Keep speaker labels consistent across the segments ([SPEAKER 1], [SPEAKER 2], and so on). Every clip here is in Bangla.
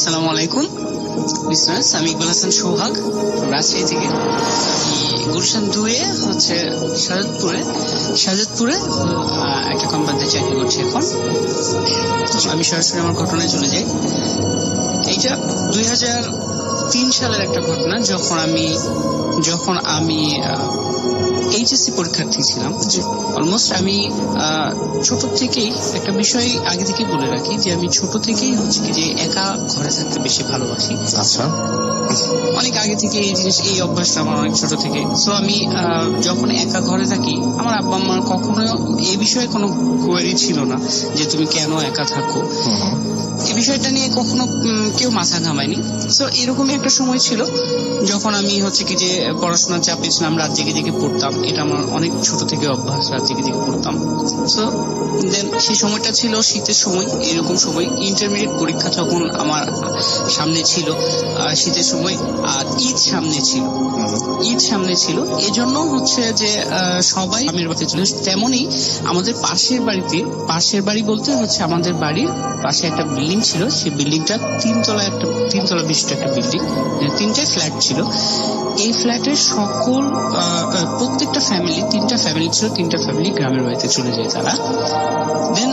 [SPEAKER 1] আসসালামু আলাইকুম লিসনার্স, আমি ইকবাল হাসান সোহাগ রাজশাহী থেকে। গুলশান 2-এ হচ্ছে শাহজাদপুরে একটা কোম্পানিতে চাকরি করছি এখন। আমি সরাসরি আমার ঘটনায় চলে যাই। এইটা 2003 সালের একটা ঘটনা, যখন আমি এইচএসসি পরীক্ষার্থী ছিলাম। অলমোস্ট আমি ছোট থেকেই একটা বিষয় আগে থেকে বলে রাখি যে আমি ছোট থেকেই হচ্ছে কি যে একা ঘরে থাকতে বেশি ভালোবাসি।
[SPEAKER 2] আচ্ছা,
[SPEAKER 1] অনেক আগে থেকে এই অভ্যাসটা আমার অনেক ছোট থেকে। সো আমি যখন একা ঘরে থাকি, আমার আব্বা আম্মার কখনো এই বিষয়ে কোনো কোয়েরি ছিল না যে তুমি কেন একা থাকো। এই বিষয়টা নিয়ে কখনো কেউ মাথা ঘামায়নি। সো এরকমই একটা সময় ছিল যখন আমি হচ্ছে কি যে পড়াশোনার চাপে ছিলাম, রাত জেগে জেগে পড়তাম। এটা আমার অনেক ছোট থেকে অভ্যাস, রাত জেগে জেগে পড়তাম। সো দেন সেই সময়টা ছিল শীতের সময়, এরকম সময় ইন্টারমিডিয়েট পরীক্ষা তখন আমার সামনে ছিল, শীতের সময়। আর ঈদ সামনে ছিল এজন্য হচ্ছে যে সবাই আমের বাড়িতে চলে। তেমনই আমাদের পাশের বাড়ি বলতে হচ্ছে আমাদের বাড়ির পাশে একটা বিল্ডিং ছিল। সেই বিল্ডিংটা তিনতলা বিশিষ্ট একটা বিল্ডিং, 3টে ফ্ল্যাট ছিল। এই ফ্ল্যাটের প্রত্যেকটা ফ্যামিলি, 3টা ফ্যামিলি ছিল, 3টা ফ্যামিলি গ্রামের বাড়িতে চলে যায় তারা। দেন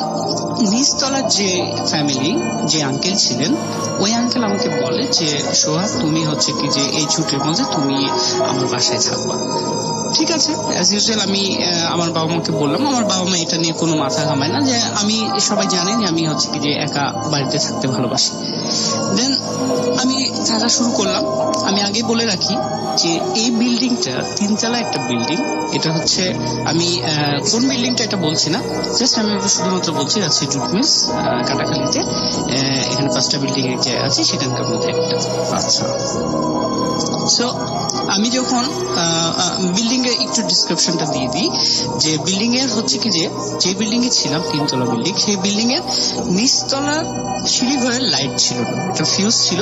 [SPEAKER 1] নিচতলার যে ফ্যামিলি, যে আঙ্কেল ছিলেন, ওই আঙ্কেল আমাকে বলে যে সোহাগ, তুমি হচ্ছে কি যে এই ছুটির মধ্যে তুমি আমার বাসায় থাকবা। ঠিক আছে, অ্যাজ ইউজুয়াল আমি আমার বাবা মাকে বললাম। আমার বাবা মা এটা নিয়ে কোনো মাথা ঘামায় না, যে আমি সবাই জানে যে আমি হচ্ছে কি যে একা বাড়িতে থাকতে ভালোবাসি। দেন আমি থাকা শুরু করলাম। আমি আগে বলে রাখি যে এই বিল্ডিংটা 3তলা একটা বিল্ডিং। এটা হচ্ছে আমি কোন বিল্ডিংটা এটা বলছি না, জাস্ট আমি শুধুমাত্র বলছি রাজশাহী জুট মিলস কাটাখালীতে এখানে 5টা বিল্ডিং এর জায়গা আছে, সেখানকার মধ্যে একটা।
[SPEAKER 2] আচ্ছা,
[SPEAKER 1] সো আমি যখন বিল্ডিং এর একটু ডিসক্রিপশনটা দিয়ে দিই, যে বিল্ডিং এর হচ্ছে কি যে বিল্ডিং এ ছিলাম, 3তলা বিল্ডিং, সেই বিল্ডিং এর নিচতলার সিঁড়িঘরের লাইট ছিল না, একটা ফিউজ ছিল,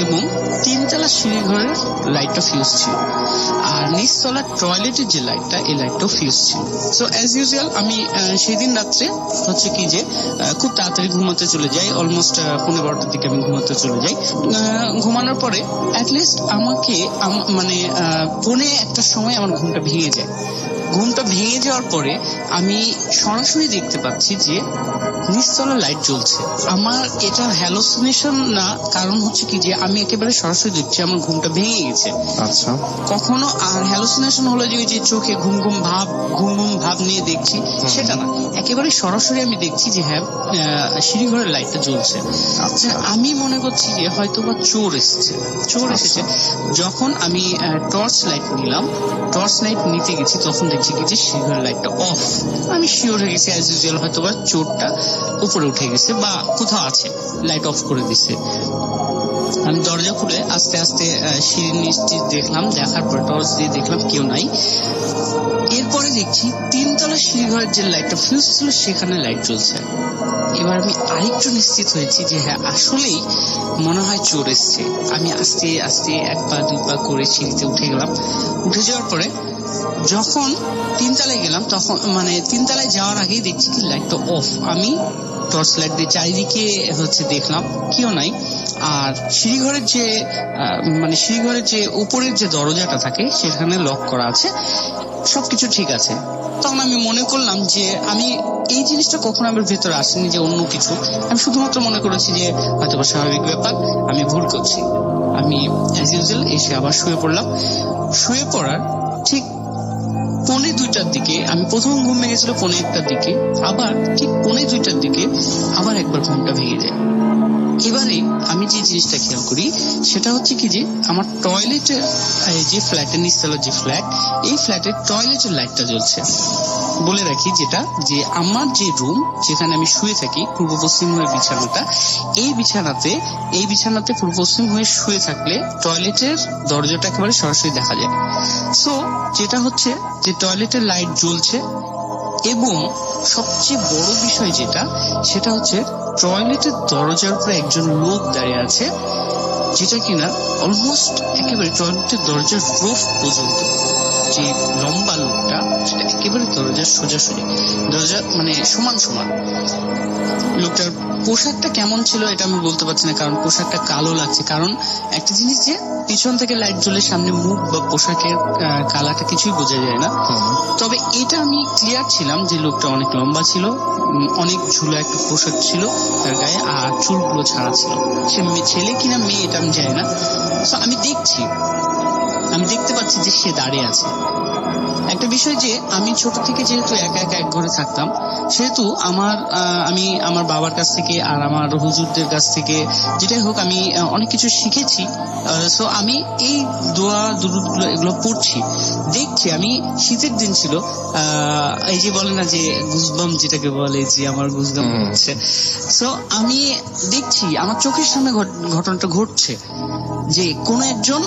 [SPEAKER 1] এবং 3তলা সিঁড়িঘরের লাইটটা ফিউজ ছিল। আর নিচতলার টয়লেটের যে লাইটটা, এই লাইটটাও ফিউজ ছিল। সো অ্যাজ ইউজুয়াল আমি সেই দিন রাত্রে হচ্ছে কি যে খুব তাড়াতাড়ি ঘুমাতে চলে যাই। অলমোস্ট 11:30টার দিকে আমি ঘুমাতে চলে যাই। ঘুমানোর পরে অ্যাটলিস্ট আমাকে মানে 1:45টার সময় আমার ঘুমটা ভেঙে যায়। ঘুমটা ভেঙে যাওয়ার পরে আমি সরাসরি দেখতে পাচ্ছি যে নিচতলা লাইট জ্বলছে। আমার এটা হ্যালোসিনেশন না, কারণ হচ্ছে কি যে আমি একেবারে সরাসরি দেখছি আমার ঘুমটা ভেঙে গেছে।
[SPEAKER 2] আচ্ছা,
[SPEAKER 1] কখনো আর হ্যালোসিনেশন হলো যে চোখে ঘুম ঘুম ভাব নিয়ে দেখছি, সেটা না, একেবারে সরাসরি আমি দেখছি যে হ্যাঁ সিঁড়িঘরের লাইটটা জ্বলছে। আচ্ছা, আমি মনে করছি যে হয়তো বা চোর এসেছে। যখন আমি টর্চ লাইট নিতে গেছি, তখন দেখছি কি যে সিঁড়িঘরের লাইটটা অফ। আমি শিওর হয়ে গেছি অ্যাজ ইউজুয়াল হয়তো বা চোরটা উপরে উঠে গেছে বা কোথাও আছে, লাইট অফ করে দিছে। আমি দরজা খুলে আস্তে আস্তে সিঁড়ির নিচটি দেখলাম, দেখার পর টর্চ দিয়ে দেখলাম কেউ নাই। এরপরে দেখছি 3তলা সিঁড়িঘরের যে লাইটটা ফিউজ ছিল, সেখানে লাইট জ্বলছে। এবার আমি আরেকটু নিশ্চিত হয়েছি যে হ্যাঁ আসলেই মনে হয় চোর এসছে। আমি আস্তে আস্তে 1 পা 2 পা করে সিঁড়িতে উঠে গেলাম। উঠে যাওয়ার পরে যখন 3তলায় গেলাম, তখন মানে 3তলায় যাওয়ার আগেই দেখছি কি লাইটটা অফ। আমি টর্চ লাইট দিয়ে চারিদিকে হচ্ছে দেখলাম, কেউ নাই। আর সিঁড়িঘরের যে উপরের যে দরজাটা থাকে, সেখানে লক করা আছে, সবকিছু ঠিক আছে। তখন আমি মনে করলাম যে আমি এই জিনিসটা কখনো আমার ভেতরে আসেনি যে অন্য কিছু। আমি শুধুমাত্র মনে করেছি যে হয়তো স্বাভাবিক ব্যাপার, আমি ভুল করছি। আমি অ্যাজ ইউজুয়াল এসে আবার শুয়ে পড়লাম। শুয়ে পড়ার ঠিক 1:45টার দিকে, আমি প্রথম ঘুম ভেঙেছিল 1:45টার দিকে, আবার ঠিক 1:45টার দিকে আবার একবার ঘুমটা ভেঙে যায়। এবারে আমি যে জিনিসটা খেয়াল করি সেটা হচ্ছে কি যে আমার টয়লেটের যে ফ্ল্যাটের নিচতলার যে ফ্ল্যাট, এই ফ্ল্যাটের টয়লেটের লাইটটা জ্বলছে। বলে রাখি যেটা যে আমার যে রুম, যেখানে আমি শুয়ে থাকি, পূর্ব পশ্চিম হয়ে বিছানাটা, এই বিছানাতে পূর্ব পশ্চিম হয়ে শুয়ে থাকলে টয়লেটের দরজাটা একেবারে সরাসরি দেখা যায়। সো যেটা হচ্ছে যে টয়লেটের লাইট জ্বলছে, এবং সবচেয়ে বড় বিষয় সেটা হচ্ছে টয়লেটের দরজার উপরে একজন লোক দাঁড়িয়ে আছে, যেটা কিনা অলমোস্ট একেবারে টয়লেটের দরজার রুফ পর্যন্ত। যে লম্বা লোকটা সেটা একেবারে দরজার সোজাসুজি, দরজা মানে সমান সমান। লোকটার পোশাকটা কেমন ছিল এটা আমি বলতে পারছি না, কারণ পোশাকটা কালো লাগছে। কারণ একটা জিনিস যে পিছন থেকে লাইট জ্বলে সামনে মুখ বা পোশাকের কালারটা কিছুই বোঝা যায় না। তবে এটা আমি ক্লিয়ার ছিলাম যে লোকটা অনেক লম্বা ছিল, অনেক ঝুলা একটা পোশাক ছিল তার গায়ে, আর চুলগুলো ছাড়া ছিল। সে ছেলে কিনা মেয়ে এটা আমি জানি না। তো আমি দেখতে পাচ্ছি যে সে দাঁড়িয়ে আছে। একটা বিষয় যে আমি ছোট থেকে যেহেতু একা একা এক ঘরে থাকতাম, সেহেতু আমি আমার বাবার কাছ থেকে আর আমার হুজুরদের কাছ থেকে যেটাই হোক আমি অনেক কিছু শিখেছি। সো আমি এই দোয়া দুরুদগুলো এগুলো পড়ছি, দেখছি। আমি শীতের দিন ছিল, এই যে বলে না যে গুজবাম যেটাকে বলে, যে আমার গুজবাম হচ্ছে। সো আমি দেখছি আমার চোখের সামনে ঘটনাটা ঘটছে যে কোন একজন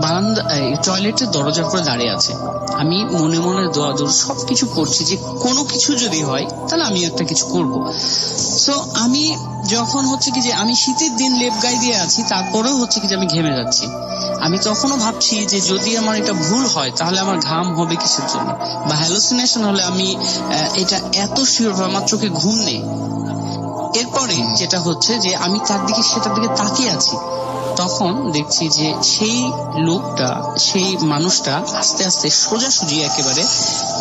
[SPEAKER 1] বারান্দা টয়লেটের দরজার উপরে দাঁড়িয়ে আছে। আমি মনে মনে দোয়া দোয়া সবকিছু করছি যে কোনো কিছু যদি হয় তাহলে আমি একটা কিছু করব। সো আমি যখন হচ্ছে কি যে আমি শীতের দিন লেপ গায়ে দিয়ে আছি, তারপরেও হচ্ছে কি যে আমি ঘেমে যাচ্ছি। আমি তখনও ভাবছি যে যদি আমার এটা ভুল হয় তাহলে আমার ঘাম হবে কিসের জন্য, বা হ্যালুসিনেশন হলে আমি এটা এত শিওর আমার চোখে ঘুম নেই। এরপরে যেটা হচ্ছে যে আমি সেটার দিকে তাকিয়ে আছি, তখন দেখছি যে সেই লোকটা, সেই মানুষটা আস্তে আস্তে সোজাসুজি একেবারে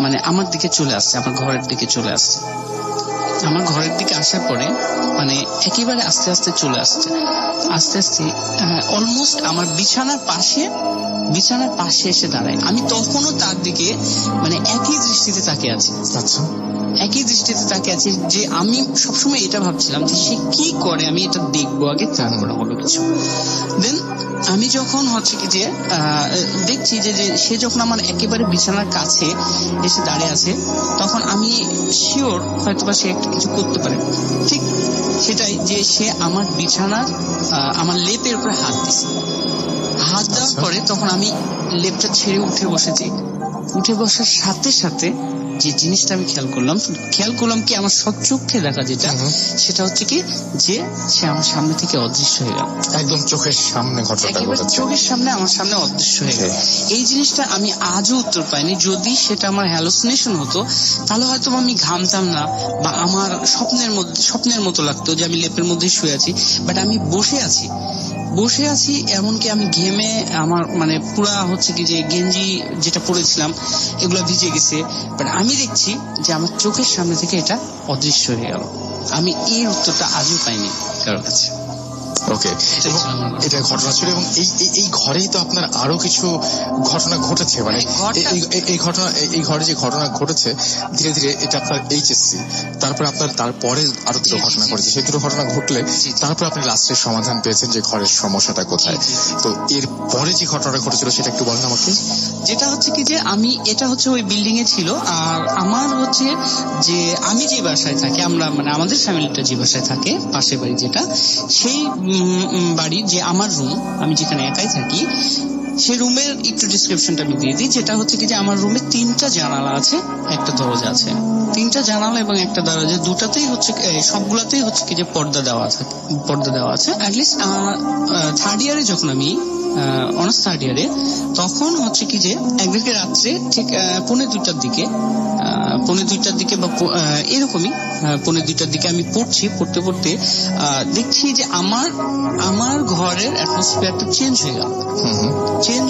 [SPEAKER 1] মানে আমার দিকে চলে আসছে, আমার ঘরের দিকে চলে আসছে। আমার ঘরের দিকে আসার পরে মানে একেবারে আস্তে আস্তে চলে আসছে, আস্তে আস্তে অলমোস্ট আমার বিছানার পাশে এসে দাঁড়ায়। আমি তখনও তার দিকে মানে একই দৃষ্টিতে তাকিয়ে আছি।
[SPEAKER 2] আচ্ছা,
[SPEAKER 1] একই দৃষ্টিতে তাকিয়ে আছি যে আমি সবসময় এটা ভাবছিলাম যে সে কি করে, আমি এটা দেখবো আগে, তারপরে হলো কিছু। দেন আমি যখন হচ্ছে কি যে দেখছি যে সে যখন আমার একেবারে বিছানার কাছে এসে দাঁড়িয়ে আছে, তখন আমি শিওর হয়তোবা সে একটা কিছু করতে পারে। ঠিক সেটাই, যে সে আমার বিছানার আমার লেপের উপরে হাত দিছে। হাত দেওয়ার পরে তখন আমি লেপটা ছেড়ে উঠে বসেছি। উঠে বসার সাথে সাথে যে জিনিসটা আমি খেয়াল করলাম কি আমার সচক্ষে দেখা যেটা, সেটা হচ্ছে কি যে সে আমার সামনে থেকে অদৃশ্য হয়ে গেল।
[SPEAKER 2] একদম চোখের সামনে ঘটনাটা ঘটেছে,
[SPEAKER 1] চোখের সামনে আমার সামনে অদৃশ্য হয়ে গেল। এই জিনিসটা আমি আজও উত্তর পাইনি। যদি সেটা আমার হ্যালুসিনেশন হতো তাহলে হয়তো আমি ঘামতাম না, বা আমার স্বপ্নের মতো লাগতো যে আমি লেপের মধ্যে শুয়ে আছি, বাট আমি বসে আছি, এমনকি আমি ঘেমে আমার মানে পুরা হচ্ছে কি যে গেঞ্জি যেটা পরেছিলাম এগুলো ভিজে গেছে, বাট আমি দেখছি যে আমার চোখের সামনে থেকে এটা অদৃশ্য হয়ে গেল। আমি এই উত্তরটা আজও পাইনি কারোর কাছে।
[SPEAKER 2] ওকে, এটা ঘটনা ছিল। এবং এই ঘরেই তো আপনার আরো কিছু ঘটনা ঘটেছে, মানে এই ঘরে যে ঘটনা ঘটেছে ধীরে ধীরে এটা আপনার এইচএসসি, তারপরে আপনার তারপরে আরো দুটো ঘটনা ঘটেছে। সেই দুটো ঘটনা ঘটলে তারপর আপনি লাস্টের সমাধান পেয়েছেন যে ঘরের সমস্যাটা কোথায়। তো এর পরে যে ঘটনাটা ঘটেছিল সেটা একটু বলেন আমাকে।
[SPEAKER 1] যেটা হচ্ছে কি যে এটা হচ্ছে ওই বিল্ডিং এ ছিল, আর আমার হচ্ছে যে আমি যে বাসায় থাকি, আমরা মানে আমাদের ফ্যামিলিটা যে বাসায় থাকে, পাশের বাড়ি যেটা, সেই বাড়ির যে আমার রুম, আমি যেখানে একাই থাকি, সেই রুমের একটু ডিসক্রিপশনটা আমি দিয়ে দিই। যেটা হচ্ছে কি যে আমার রুমে 3টা জানালা আছে, একটা দরজা আছে। 3টা জানালা এবং একটা দরজা, দুটাতেই হচ্ছে সবগুলাতেই হচ্ছে কি যে পর্দা দেওয়া আছে। অ্যাটলিস্ট থার্ড ইয়ারে যখন আমি অনার্স থার্ড ইয়ারে, তখন হচ্ছে কি যে একদিকে রাত্রে ঠিক 1:45টার দিকে বা এরকমই 1:45টার দিকে আমি পড়তে দেখছি যে আমার ঘরের অ্যাটমসফিয়ারটা চেঞ্জ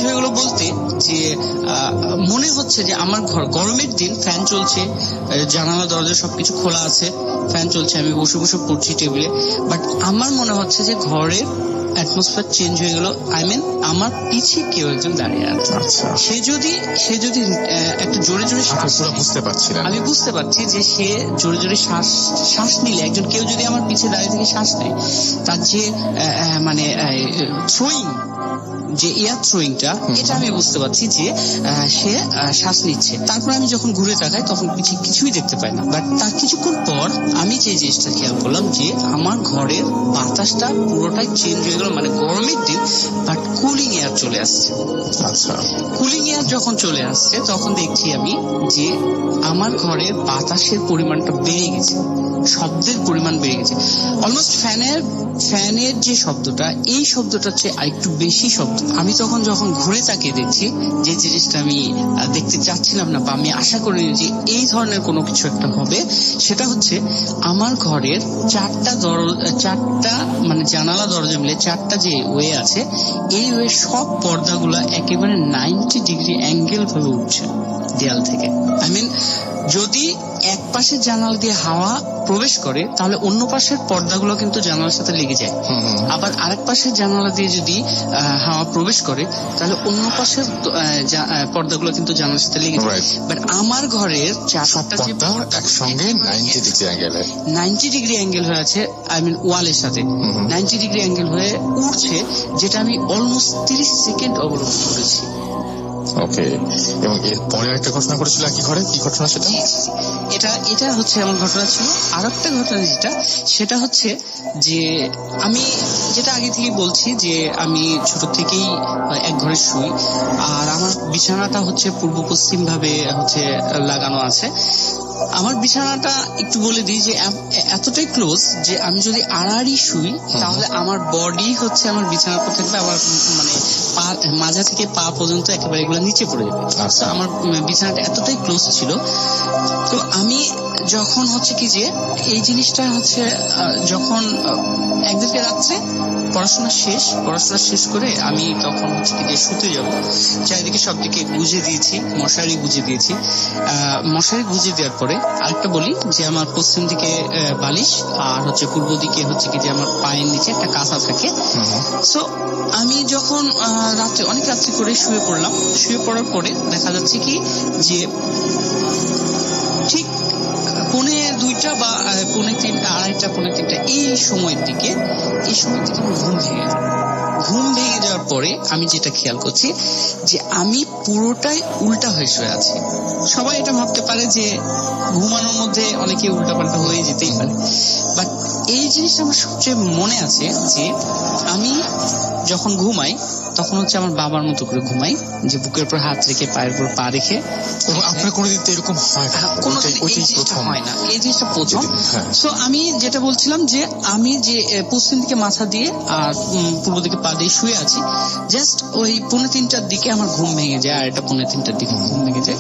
[SPEAKER 1] হয়ে গেল বলতে যে মনে হচ্ছে যে আমার ঘর গরমের দিন, ফ্যান চলছে, জানালা দরজা সবকিছু খোলা আছে, ফ্যান চলছে, আমি বসে বসে পড়ছি টেবিলে, বাট আমার মনে হচ্ছে যে ঘরের অ্যাটমসফিয়ার চেঞ্জ হয়ে গেল। আমার পিছে কেউ একজন দাঁড়িয়ে আছে। সে যদি একটা জোরে
[SPEAKER 2] বুঝতে পারছিলাম,
[SPEAKER 1] আমি বুঝতে পারছি যে সে জোরে শ্বাস নিলে, কেউ যদি আমার পিছে দাঁড়িয়ে থেকে শ্বাস নেয়, তার যে মানে থ্রোয়িং, যে এয়ার থ্রোয়িংটা, এটা আমি বুঝতে পারছি যে সে শ্বাস নিচ্ছে। তারপর আমি যখন ঘুরে তাকাই তখন কিছুই দেখতে পাই না, বাট তার কিছুক্ষণ পর আমি যে জিনিসটা খেয়াল করলাম যে আমার ঘরের বাতাসটা পুরোটাই চেঞ্জ হয়ে গেল, ছিল মানে গরমের দিন, বাট কুলিং এয়ার চলে আসছে।
[SPEAKER 2] আচ্ছা,
[SPEAKER 1] কুলিং এয়ার যখন চলে আসছে তখন দেখছি আমি যে আমার ঘরের বাতাসের পরিমাণটা বেড়ে গেছে, শব্দের পরিমাণ বেড়ে গেছে। অলমোস্ট ফ্যানের যে শব্দটা, এই শব্দটা হচ্ছে আরেকটু বেশি শব্দ। আমি যখন ঘুরে তাকিয়ে দেখছি, যে জিনিসটা আমি দেখতে চাচ্ছিলাম না বা আমি আশা করিনি যে এই ধরনের কোনো কিছু একটা হবে, সেটা হচ্ছে আমার ঘরের চারটা মানে জানালা দরজা মিলে 4টা যে ওয়ে আছে, এই ওয়ে সব পর্দাগুলো একেবারে 90 ডিগ্রি অ্যাঙ্গেল ভাবে উঠছে দেয়াল থেকে। আই মিন, যদি এক পাশের জানালা দিয়ে হাওয়া প্রবেশ করে তাহলে অন্য পাশের পর্দাগুলো কিন্তু জানালার সাথে লেগে যায়, আবার আরেক পাশের জানালা দিয়ে যদি হাওয়া প্রবেশ করে তাহলে অন্য পাশের পর্দাগুলো কিন্তু জানালার সাথে লেগে যায়। বাট আমার ঘরের 4টা যে
[SPEAKER 2] একসঙ্গে
[SPEAKER 1] 90 ডিগ্রি অ্যাঙ্গেল হয়ে আছে, আই মিন ওয়ালের সাথে 90 ডিগ্রি অ্যাঙ্গেল হয়ে উঠছে, যেটা আমি অলমোস্ট 30 সেকেন্ড অবলম্বন করেছি।
[SPEAKER 2] ওকে, এবং এর পরে একটা ঘটনা ঘটেছিল একই ঘরে, কি ঘটনা সেটা?
[SPEAKER 1] এটা হচ্ছে আমার ঘটনা ছিল। আর একটা ঘটনা সেটা হচ্ছে যে আমি যেটা আগে থেকে বলছি যে আমি ছোট থেকেই এক ঘরে শুই, আর আমার বিছানাটা হচ্ছে পূর্ব পশ্চিম ভাবে হচ্ছে লাগানো আছে। আমার বিছানাটা একটু বলে দিই যে এতটাই ক্লোজ যে আমি যদি আড়াআড়ি শুই তাহলে আমার বডি হচ্ছে আমার বিছানার উপর থাকবে, আমার মানে মাজা থেকে পা পর্যন্ত একেবারে এগুলো নিচে পড়ে যাবে। আমার বিছানাটা এতটাই ক্লোজ ছিল। তো আমি যখন হচ্ছে কি যে এই জিনিসটা হচ্ছে যখন একদিকে রাত্রে পড়াশোনা শেষ করে আমি তখন হচ্ছে কি যে শুতে যাব, চারিদিকে সব দিকে গুজে দিয়েছি, মশারি গুজে দিয়েছি। মশারি গুজে দেওয়ার পরে আরেকটা বলি যে আমার পশ্চিম দিকে বালিশ, আর হচ্ছে পূর্ব দিকে হচ্ছে কি যে আমার পায়ের নিচে একটা কাঁথা থাকে। সো আমি যখন অনেক রাত্রি করে শুয়ে পড়ার পরে দেখা যাচ্ছে কি যে ঠিক 2:45 বা 2:30 এই সময়ের দিকে আমার ঘুম ভেঙে যাওয়ার পরে আমি যেটা খেয়াল করছি যে আমি পুরোটাই উল্টা হয়ে শুয়ে আছি। সবাই এটা ভাবতে পারে যে ঘুমানোর মধ্যে অনেকে উল্টাপাল্টা হয়ে যেতেই পারে, বাট এই জিনিসটা আমার সবচেয়ে মনে আছে যে আমি যখন ঘুমাই তখন হচ্ছে আমার বাবার মতো করে ঘুমাই, যে বুকের উপর হাত রেখে পায়ের উপর পা রেখে।
[SPEAKER 2] আপনার কোনোদিন তো এরকম হয় না?
[SPEAKER 1] হয় না, এই জিনিসটা প্রথম। সো আমি যেটা বলছিলাম যে আমি যে পশ্চিম দিকে মাথা দিয়ে আর পূর্ব দিকে পা দিয়ে শুয়ে আছি, জাস্ট ওই 2:45 দিকে আমার ঘুম ভেঙে যায়, আর এটা 2:30 দিকে ঘুম ভেঙে যায়।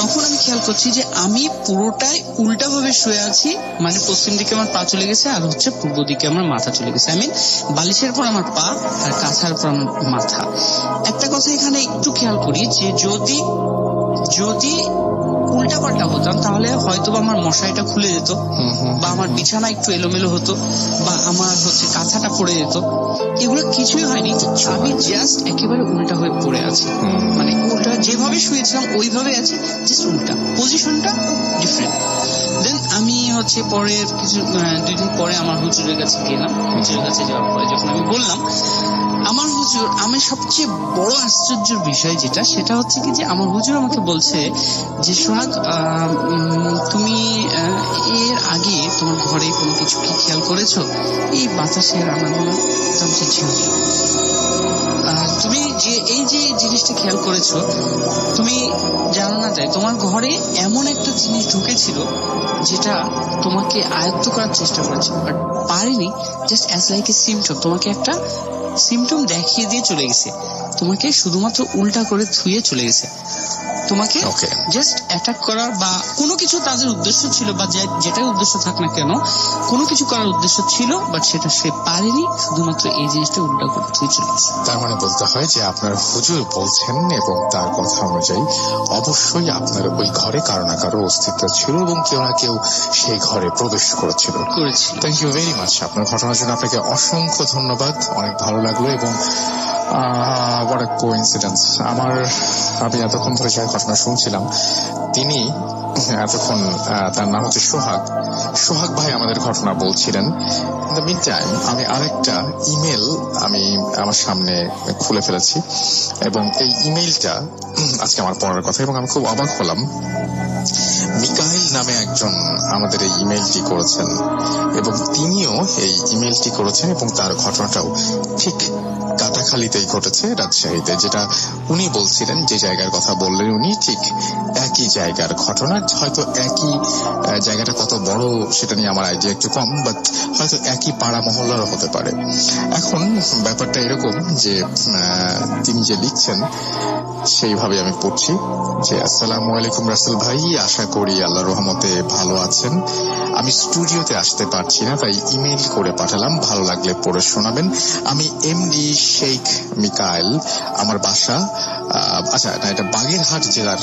[SPEAKER 1] তখন আমি খেয়াল করছি যে আমি পুরোটাই উল্টা ভাবে শুয়ে আছি, মানে পশ্চিম দিকে আমার পা চলে গেছে আর হচ্ছে পূর্ব দিকে আমার মাথা চলে গেছে। আই মিন, বালিশের পর আমার পা আর কাঁথার পর আমার মাথা। একটা কথা এখানে একটু খেয়াল করি যে যদি উল্টা পাল্টা হতাম তাহলে হয়তো আমার মশারিটা খুলে যেত, বা আমার বিছানা একটু এলোমেলো হতো, বা আমার হচ্ছে কাঁথাটা পড়ে যেত। এগুলো কিছুই হয়নি, আমি জাস্ট একেবারে উল্টা হয়ে পড়ে আছি, মানে উল্টা যেভাবে শুয়েছিলাম ওইভাবে আছে, জাস্ট উল্টা, পজিশনটা ডিফারেন্ট। দেন আমি হচ্ছে পরের 2 দিন পরে আমার হুজুরের কাছে গেলাম। হুজুরের কাছে যাওয়ার পরে যখন আমি বললাম, আমার হুজুর, আমি সবচেয়ে বড় আশ্চর্যের বিষয় সেটা হচ্ছে কি যে আমার হুজুর আমাকে বলছে যে সোহাগ, তুমি এর আগে তোমার ঘরে কোনো কিছু কি খেয়াল করেছো, এই বাতাসের আনাগোনা? তুমি এই যে জিনিসটা খেয়াল করেছো, তুমি জানো না তাই তোমার ঘরে এমন একটা জিনিস ঢুকেছিল যেটা তোমাকে আয়ত্ত করার চেষ্টা করেছে, বাট পারেনি। Just as like a symptom, তোমাকে একটা সিমটম দেখিয়ে দিয়ে চলে গেছে, তোমাকে শুধুমাত্র উল্টা করে ধুয়ে চলে গেছে। তোমাকে জাস্ট অ্যাটাক করার বা কোনো কিছু তাদের উদ্দেশ্য ছিল, বা যেটাই উদ্দেশ্য থাক না কেন, কোনো কিছু করার উদ্দেশ্য ছিল, বাট সেটা সে পারেনি, শুধুমাত্র এই জিনিসটা উল্টা করে ধুয়ে চলে গেছে।
[SPEAKER 2] তার মানে বলতে হয় যে আপনার হুজুর বলছেন এবং তার কথা অনুযায়ী অবশ্যই আপনার ওই ঘরে কারো না কারো অস্তিত্ব ছিল এবং কেউ না কেউ সেই ঘরে প্রবেশ করেছিল। Thank you very much. আপনার ঘটনার জন্য আপনাকে অসংখ্য ধন্যবাদ, অনেক ভালো লাগলো। এবং what a coincidence, আমি এতক্ষণ ধরে যার ঘটনা শুনছিলাম তিনি এতক্ষণ, তার নাম হচ্ছে সোহাগ ভাই আমাদের ঘটনা বলছিলেন। ইন দ্য মিন টাইম আমি আরেকটা ইমেল আমি আমার সামনে খুলে ফেলেছি, এবং এই ইমেলটা আজকে আমার পড়ার কথা, এবং আমি খুব অবাক হলাম। মিকাইল নামে একজন আমাদের এই ইমেলটি করেছেন এবং তিনিও এই ইমেলটি করেছেন এবং তার ঘটনাটাও ঠিক কাটাখালীতেই ঘটেছে, রাজশাহীতে। যেটা উনি বলছিলেন, যে জায়গার কথা বললেন উনি, ঠিক একই জায়গার ঘটনা। হয়তো একই জায়গাটা কত বড় সেটা নিয়ে আমার আইডিয়া একটু কম, বাট হয়তো একই পাড়া মহল্লারও হতে পারে। এখন ব্যাপারটা এরকম যে তিনি যে লিখছেন সেইভাবে আমি পড়ছি যে, আসসালামু আলাইকুম রাসেল ভাই, আশা করি আল্লাহর রহমতে ভালো আছেন। আমি স্টুডিওতে আসতে পারছি না, তাই ইমেল করে পাঠালাম, ভালো লাগলে পড়ে শোনাবেন। আমি এমডি শেখ মিকাইল, আমার বাসা আচ্ছা না, এটা বাগেরহাট জেলার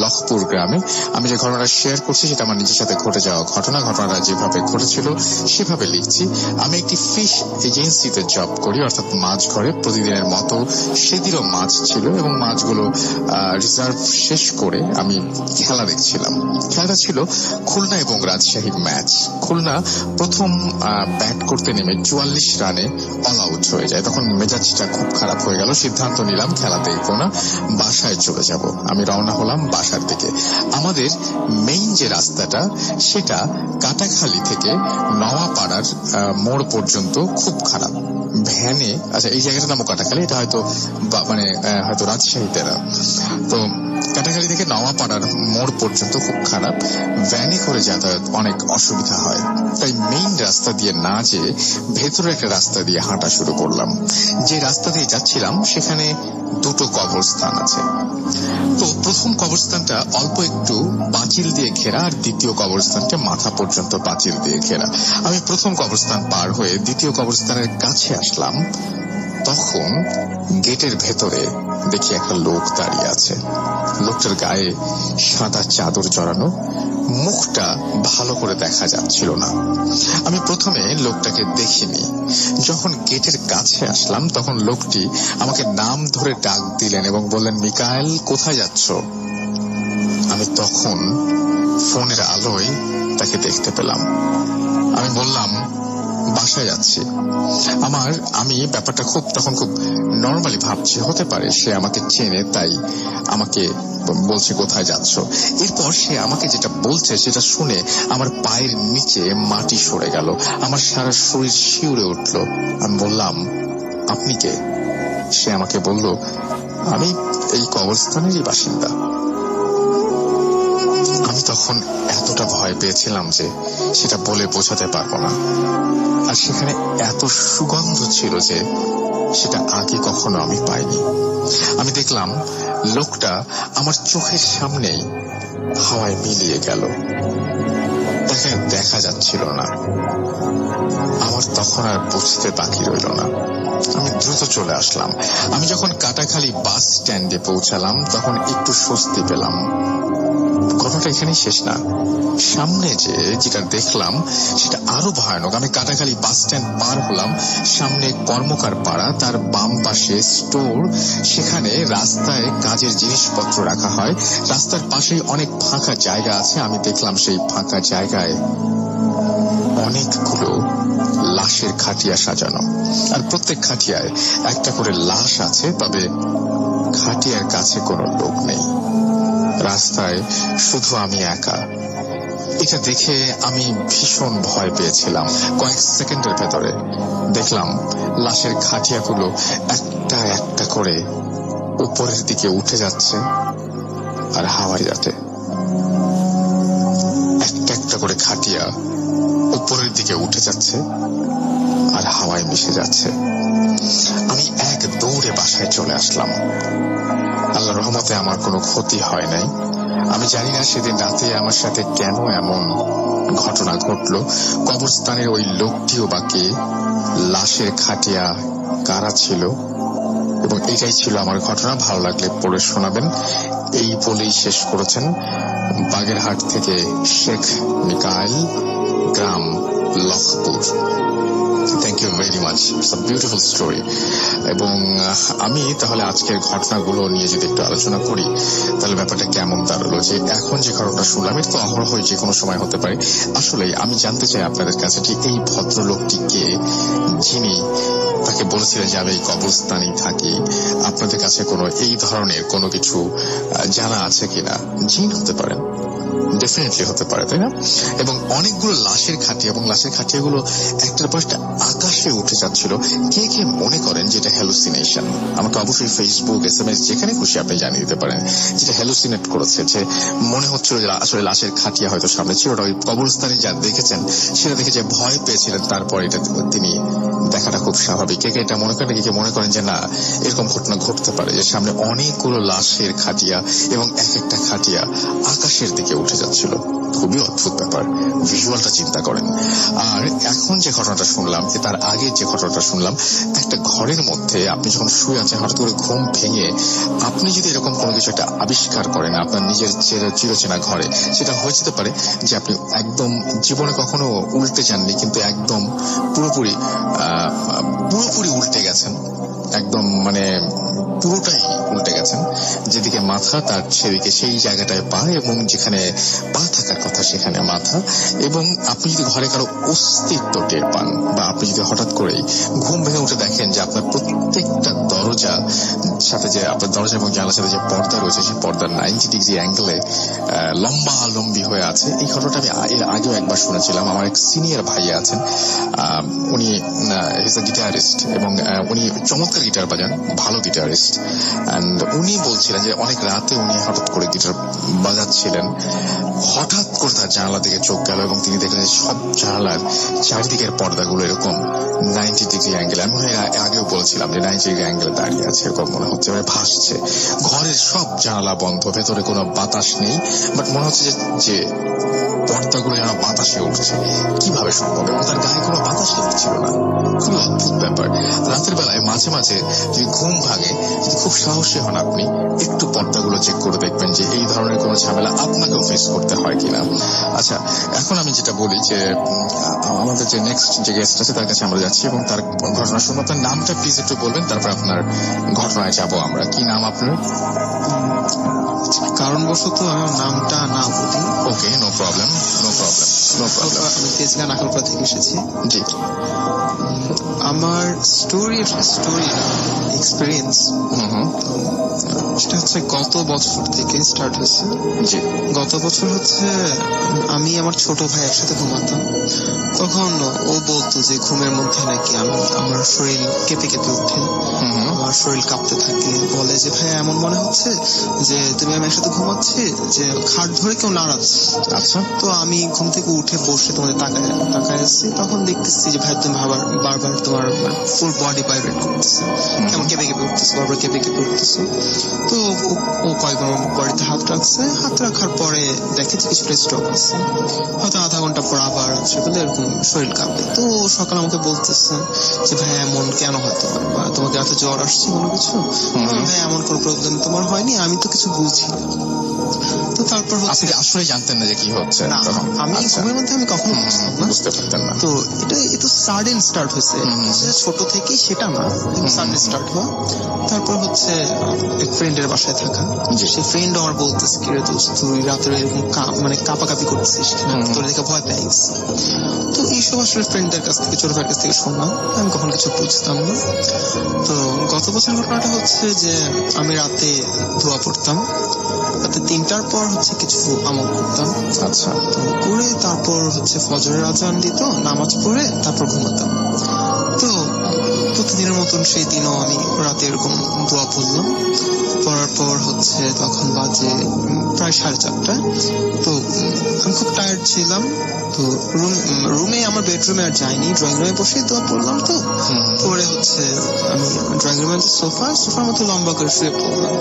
[SPEAKER 2] লখপুর গ্রামে। আমি যে ঘটনাটা শেয়ার করছি সেটা আমার নিজের সাথে ঘটে যাওয়া ঘটনা। ঘটনাটা যেভাবে ঘটেছিল সেভাবে লিখছি। আমি একটি ফিশ এজেন্সিতে জব করি, অর্থাৎ মাছ ঘরে। প্রতিদিনের মতো সেদিনও মাছ ছিল এবং মাছগুলো রিজার্ভ শেষ করে আমি খেলা দেখছিলাম। খেলাটা ছিল খুলনা এবং রাজশাহীর ম্যাচ। খুলনা প্রথম ব্যাট করতে নেমে 44 রানে অল আউট হয়ে যায়। তখন মেজাজটা খুব খারাপ হয়ে গেল। সিদ্ধান্ত নিলাম খেলা দেখবো না, বাসায় চলে যাব। আমি রওনা হলাম বাসার দিকে। আমাদের মেইন যে রাস্তাটা সেটা কাটাখালী থেকে নওয়াপাড়ার মোড় পর্যন্ত খুব খারাপ। ভ্যানে, আচ্ছা এই জায়গাটার নামও কাটাখালী, এটা হয়তো মানে হয়তো রাজশাহীতে না। তো কাটাখালী থেকে নওয়াপাড়ার মোড় পর্যন্ত খুব খারাপ। ভ্যানে করে যাতায়াত অনেক অসুবিধা হয়, তাই মেইন রাস্তা দিয়ে না যেয়ে ভেতরে একটা রাস্তা দিয়ে হাঁটা শুরু করলাম। যে রাস্তা দিয়ে যাচ্ছিলাম সেখানে দুটো কবরস্থান আছে। তো প্রথম কবরস্থানটা অল্প একটু পাঁচিল দিয়ে ঘেরা, আর দ্বিতীয় কবরস্থানটা মাথা পর্যন্ত পাঁচিল দিয়ে ঘেরা। আমি প্রথম কবরস্থান পার হয়ে দ্বিতীয় কবরস্থানের কাছে আসলাম। তখন গেটের ভেতরে দেখি একটা লোক দাঁড়িয়ে আছে। লোকটার গায়ে সাদা চাদর জড়ানো, মুখটা ভালো করে দেখা যাচ্ছিল না। আমি প্রথমে লোকটাকে দেখিনি। যখন গেটের কাছে আসলাম তখন লোকটি আমাকে নাম ধরে ডাক দিলেন এবং বললেন, মিকাইল কোথায় যাচ্ছ? আমি তখন ফোনের আলোয় তাকে দেখতে পেলাম। আমি বললাম, বাসায় যাচ্ছি। আমি ব্যাপারটা তখন খুব নর্মালি ভাবছি, হতে পারে সে আমাকে চেনে তাই আমাকে বলছে কোথায় যাচ্ছ। এরপর সে আমাকে যেটা বলছে সেটা শুনে আমার পায়ের নিচে মাটি সরে গেল, আমার সারা শরীর শিউরে উঠল। আমি বললাম, আপনি কে? সে আমাকে বলল, আমি এই কবরস্থানেরই বাসিন্দা। আমি তখন এতটা ভয় পেয়েছিলাম যে সেটা বলে বোঝাতে পারবো না। আর সেখানে এত সুগন্ধ ছিল যে সেটা আগে কখনো আমি পাইনি। আমি দেখলাম লোকটা আমার চোখের সামনেই হাওয়ায় মিলিয়ে গেল, তাকে দেখা যাচ্ছিল না। আমার তখন আর বুঝতে বাকি রইল না। আমি দ্রুত চলে আসলাম। আমি যখন কাটাখালী বাস স্ট্যান্ডে পৌঁছালাম তখন একটু স্বস্তি পেলাম। ঘটনাটা এখানেই শেষ না, সামনে যেটা দেখলাম সেটা আরো ভয়ানক। আমি কাটাখালী বাস স্ট্যান্ড পার হলাম, সামনে কর্মকার পাড়া, তার বাম পাশে স্টোর, সেখানে রাস্তায় কাজের জিনিসপত্র রাখা হয়। রাস্তার পাশেই অনেক ফাঁকা জায়গা আছে। আমি দেখলাম সেই ফাঁকা জায়গায় অনেকগুলো লাশের খাটিয়া সাজানো, আর প্রত্যেক খাটিয়ায় একটা করে লাশ আছে, তবে খাটিয়ার কাছে কোনো লোক নেই। রাস্তায় শুধু আমি একা। এটা দেখে আমি ভীষণ ভয় পেয়েছিলাম। কয়েক সেকেন্ডের ভেতরে দেখলাম লাশের খাটিয়াগুলো একটা একটা করে উপরের দিকে উঠে যাচ্ছে আর হাওয়ায় যাচ্ছে। একটা একটা করে খাটিয়া উপরের দিকে উঠে যাচ্ছে আর হাওয়ায় মিশে যাচ্ছে। আমি এক দৌড়ে বাসায় চলে আসলাম। আল্লাহর রহমতে আমার কোনো ক্ষতি হয় নাই। আমি জানি না সেদিন রাতে আমার সাথে কেন এমন ঘটনা ঘটলো। কবরস্থানের ওই লোকটিও বা কে, লাশের খাটিয়া কারা ছিল, এবং এটাই ছিল আমার ঘটনা। ভালো লাগলে পড়ে শোনাবেন। এই বলেই শেষ করেছেন বাগেরহাট থেকে শেখ মিকাইল, গ্রাম Lakhpur. Thank you very much, it's a beautiful story. এবং আমি তাহলে আজকের ঘটনাগুলো নিয়ে যদি একটু আলোচনা করি তাহলে ব্যাপারটা কেমন দাঁড়ালো, যে এখন যে ঘটনা শুনলাম এটা তো অহরহ যে কোনো সময় হতে পারে। আসলে আমি জানতে চাই আপনাদের কাছে যে এই ভদ্রলোকটি কে, যিনি তাকে বলেছিলেন যে আমি এই কবরস্থানেই থাকি। আপনাদের কাছে কোনো এই ধরনের কোনো কিছু জানা আছে কিনা? জিন হতে পারেন, ডেফিনেটলি হতে পারে, তাই না? এবং অনেকগুলো লাশের খাটিয়া, এবং লাশের খাটিয়াগুলো একটার পর একটা আকাশে উঠে যাচ্ছিল। কে কে মনে করেন যেটা হ্যালুসিনেশন? আমাকে অবশ্যই ফেসবুক, SMS যেখানে খুশি আপনি জানিয়ে দিতে পারেন যেটা হ্যালুসিনেট করেছে, যে মনে হচ্ছিল যে আসলে লাশের খাটিয়া হয়তো সামনে ছিল। ওই কবরস্থানে যা দেখেছেন সেটা দেখে যে ভয় পেয়েছিলেন, তারপর এটা তিনি দেখাটা খুব স্বাভাবিক। কে কে এটা মনে করেন? কে মনে করেন যে না, এরকম ঘটনা ঘটতে পারে যে সামনে অনেকগুলো লাশের খাটিয়া এবং এক একটা খাটিয়া আকাশের দিকে উঠে যাচ্ছিল? খুবই অদ্ভুত ব্যাপার, ভিজুয়ালটা চিন্তা করেন। আর এখন যে ঘটনাটা শুনলাম, তার আগে যে ঘটনাটা শুনলাম, একটা ঘরের মধ্যে আপনি যখন শুয়ে আছেন, হঠাৎ করে ঘুম ভেঙে আপনি যদি এরকম কোনো কিছু একটা আবিষ্কার করেন আপনার নিজের চিরচেনা ঘরে, সেটা হয়ে যেতে পারে যে আপনি একদম জীবনে কখনো উল্টে যাননি, কিন্তু একদম পুরোপুরি উল্টে গেছেন। একদম মানে পুরোটাই উল্টে গেছেন। যেদিকে মাথা তার সেদিকে সেই জায়গাটায় পা, এবং যেখানে পা থাকার কথা সেখানে মাথা। এবং আপনি যদি ঘরে কারো অস্তিত্ব টের পান, বা আপনি যদি হঠাৎ করেই ঘুম ভেঙে উঠে দেখেন যে আপনার প্রত্যেকটা দরজা সাথে, যে আপনার দরজা এবং জানালার সাথে যে পর্দা রয়েছে, সেই পর্দার 90 ডিগ্রি অ্যাঙ্গেলে লম্বি হয়ে আছে। এই ঘটনাটা আমি এর আগেও একবার শুনেছিলাম। আমার এক সিনিয়র ভাই আছেন, উনি ইজ এ গিটারিস্ট, এবং উনি চমৎকার গিটার বাজান, ভালো গিটারিস্ট। এন্ড উনি বলছিলেন যে অনেক রাতে উনি হঠাৎ করে গিটার বাজাচ্ছিলেন, হঠাৎ করে তার জানালা দিকে চোখ গেল, এবং তিনি দেখলেন যে সব জানালার চারিদিকের পর্দাগুলো এরকম 90 ডিগ্রি অ্যাঙ্গেল। আমি আগেও বলছিলাম যে 90 ডিগ্রি অ্যাঙ্গেলে দাঁড়িয়ে আছে, এরকম মনে হচ্ছে, মানে ভাসছে। ঘরের সব জানালা বন্ধ, ভেতরে কোনো বাতাস নেই, বাট মনে হচ্ছে যে পর্দাগুলো যেন বাতাসে উঠছে। কিভাবে সম্ভব? এবং তার গায়ে কোনো বাতাস ছিল না। খুবই অদ্ভুত ব্যাপার। রাতের বেলায় মাঝে মাঝে যদি ঘুম ভাঙে, যদি খুব সাহসী হন, আপনি একটু পর্দাগুলো চেক করে দেখবেন যে এই ধরনের কোনো ঝামেলা আপনাকেও ফেস করতে হয় কিনা। আচ্ছা, এখন আমি যেটা বলি যে আমাদের যে নেক্সট যে গেস্ট আছে তার কাছে আমরা যাচ্ছি, এবং তার ঘটনা শুনবো। আপনার নামটা প্লিজ একটু বলবেন, তারপর আপনার ঘটনায় যাবো আমরা। কি নাম আপনার?
[SPEAKER 3] কারণবশত আমার নামটা না বলি।
[SPEAKER 2] ওকে, নো প্রবলেম।
[SPEAKER 3] আমি তেজগাঁ নাকালপাড়া থেকে এসেছি।
[SPEAKER 2] জি।
[SPEAKER 3] আমার স্টোরি এক্সপিরিয়েন্স সেটা হচ্ছে গত বছর থেকে স্টার্ট হয়েছে।
[SPEAKER 2] জি।
[SPEAKER 3] গত বছর হচ্ছে আমি আমার ছোট ভাই একসাথে ঘুমাতাম। তখন ও বলতো যে ঘুমের মধ্যে নাকি আমার শরীর কেঁপে কেঁপে উঠে, আমার শরীর কাঁপতে থাকে। বলে যে ভাই এমন মনে হচ্ছে যে তুমি আমি একসাথে ঘুমাচ্ছি, যে খাট ধরে কেউ নাড়াচ্ছে।
[SPEAKER 2] আচ্ছা।
[SPEAKER 3] তো আমি ঘুম থেকে উঠে বসে তোমাদের তাকায় আসছি, তখন দেখতেছি যে ভাই তুমি বারবার তোমার ফুল বডি ভাইব্রেট করতেছে, কেমন কেঁপে কেঁপে উঠতেছে, বারবার কেঁপে কেঁপে উঠতেছে। তো ও কয়েকবার বডিতে হাত রাখছে, হাত রাখার পরে দেখে যে কিছুটা স্ট্রোক আছে। হয়তো আধা ঘন্টা পর আবার সকালে এরকম শরীর কাঁপে। তো সকালে আমাকে বলতেছে যে ভাই এমন কেন হয় তোমার, বা তোমাকে এত জ্বর আসছে কোনো কিছু? ভাই এমন কোনো প্রবলেম তোমার হয়নি, আমি তো কিছু বুঝি না। তো তারপর
[SPEAKER 2] আপনি আসলে জানতেন না যে কি হচ্ছে?
[SPEAKER 3] আমি ঘুমের মধ্যে আমি কখনো বুঝতাম না,
[SPEAKER 2] বুঝতে পারতেন না।
[SPEAKER 3] তো এটা সাডেন স্টার্ট হয়েছে, ছোট থেকে সেটা না, সাডেন স্টার্ট হওয়া। তারপর হচ্ছে এক ফ্রেন্ডের বাসায় থাকা, সেই ফ্রেন্ড আমার বলতেছে কি রে দোস্ত তুই রাতের এরকম মানে কাঁপাকাঁপি করতেছিস, তোর দেখে ভয় পেয়ে গেছি। তো এইসব আসলে ফ্রেন্ডদের কাছ থেকে, ছোট ভাইয়ের কাছ থেকে শুনলাম, আমি কখনো কিছু বুঝতাম না। তো গত বছর ঘটনাটা হচ্ছে যে আমি রাতে দোয়া পড়তাম, রাতে 3টার পর হচ্ছে কিছু আমল করতাম।
[SPEAKER 2] আচ্ছা।
[SPEAKER 3] তো করে তারপর হচ্ছে ফজরের আজান দিত, নামাজ পড়ে তারপর ঘুমাতাম। তো প্রতিদিনের মতন সেই দিনও আমি রাতে এরকম দোয়া পড়লাম। পড়ার পর হচ্ছে তখন বাজে প্রায় 4:30। তো আমি খুব টায়ার্ড ছিলাম। তো রুমে আমার বেডরুমে আর যাইনি, ড্রয়িং রুমে বসে দোয়া পড়লাম। তো পরে হচ্ছে আমি ড্রয়িং রুমের সোফার মতো লম্বা করে শুয়ে পড়লাম।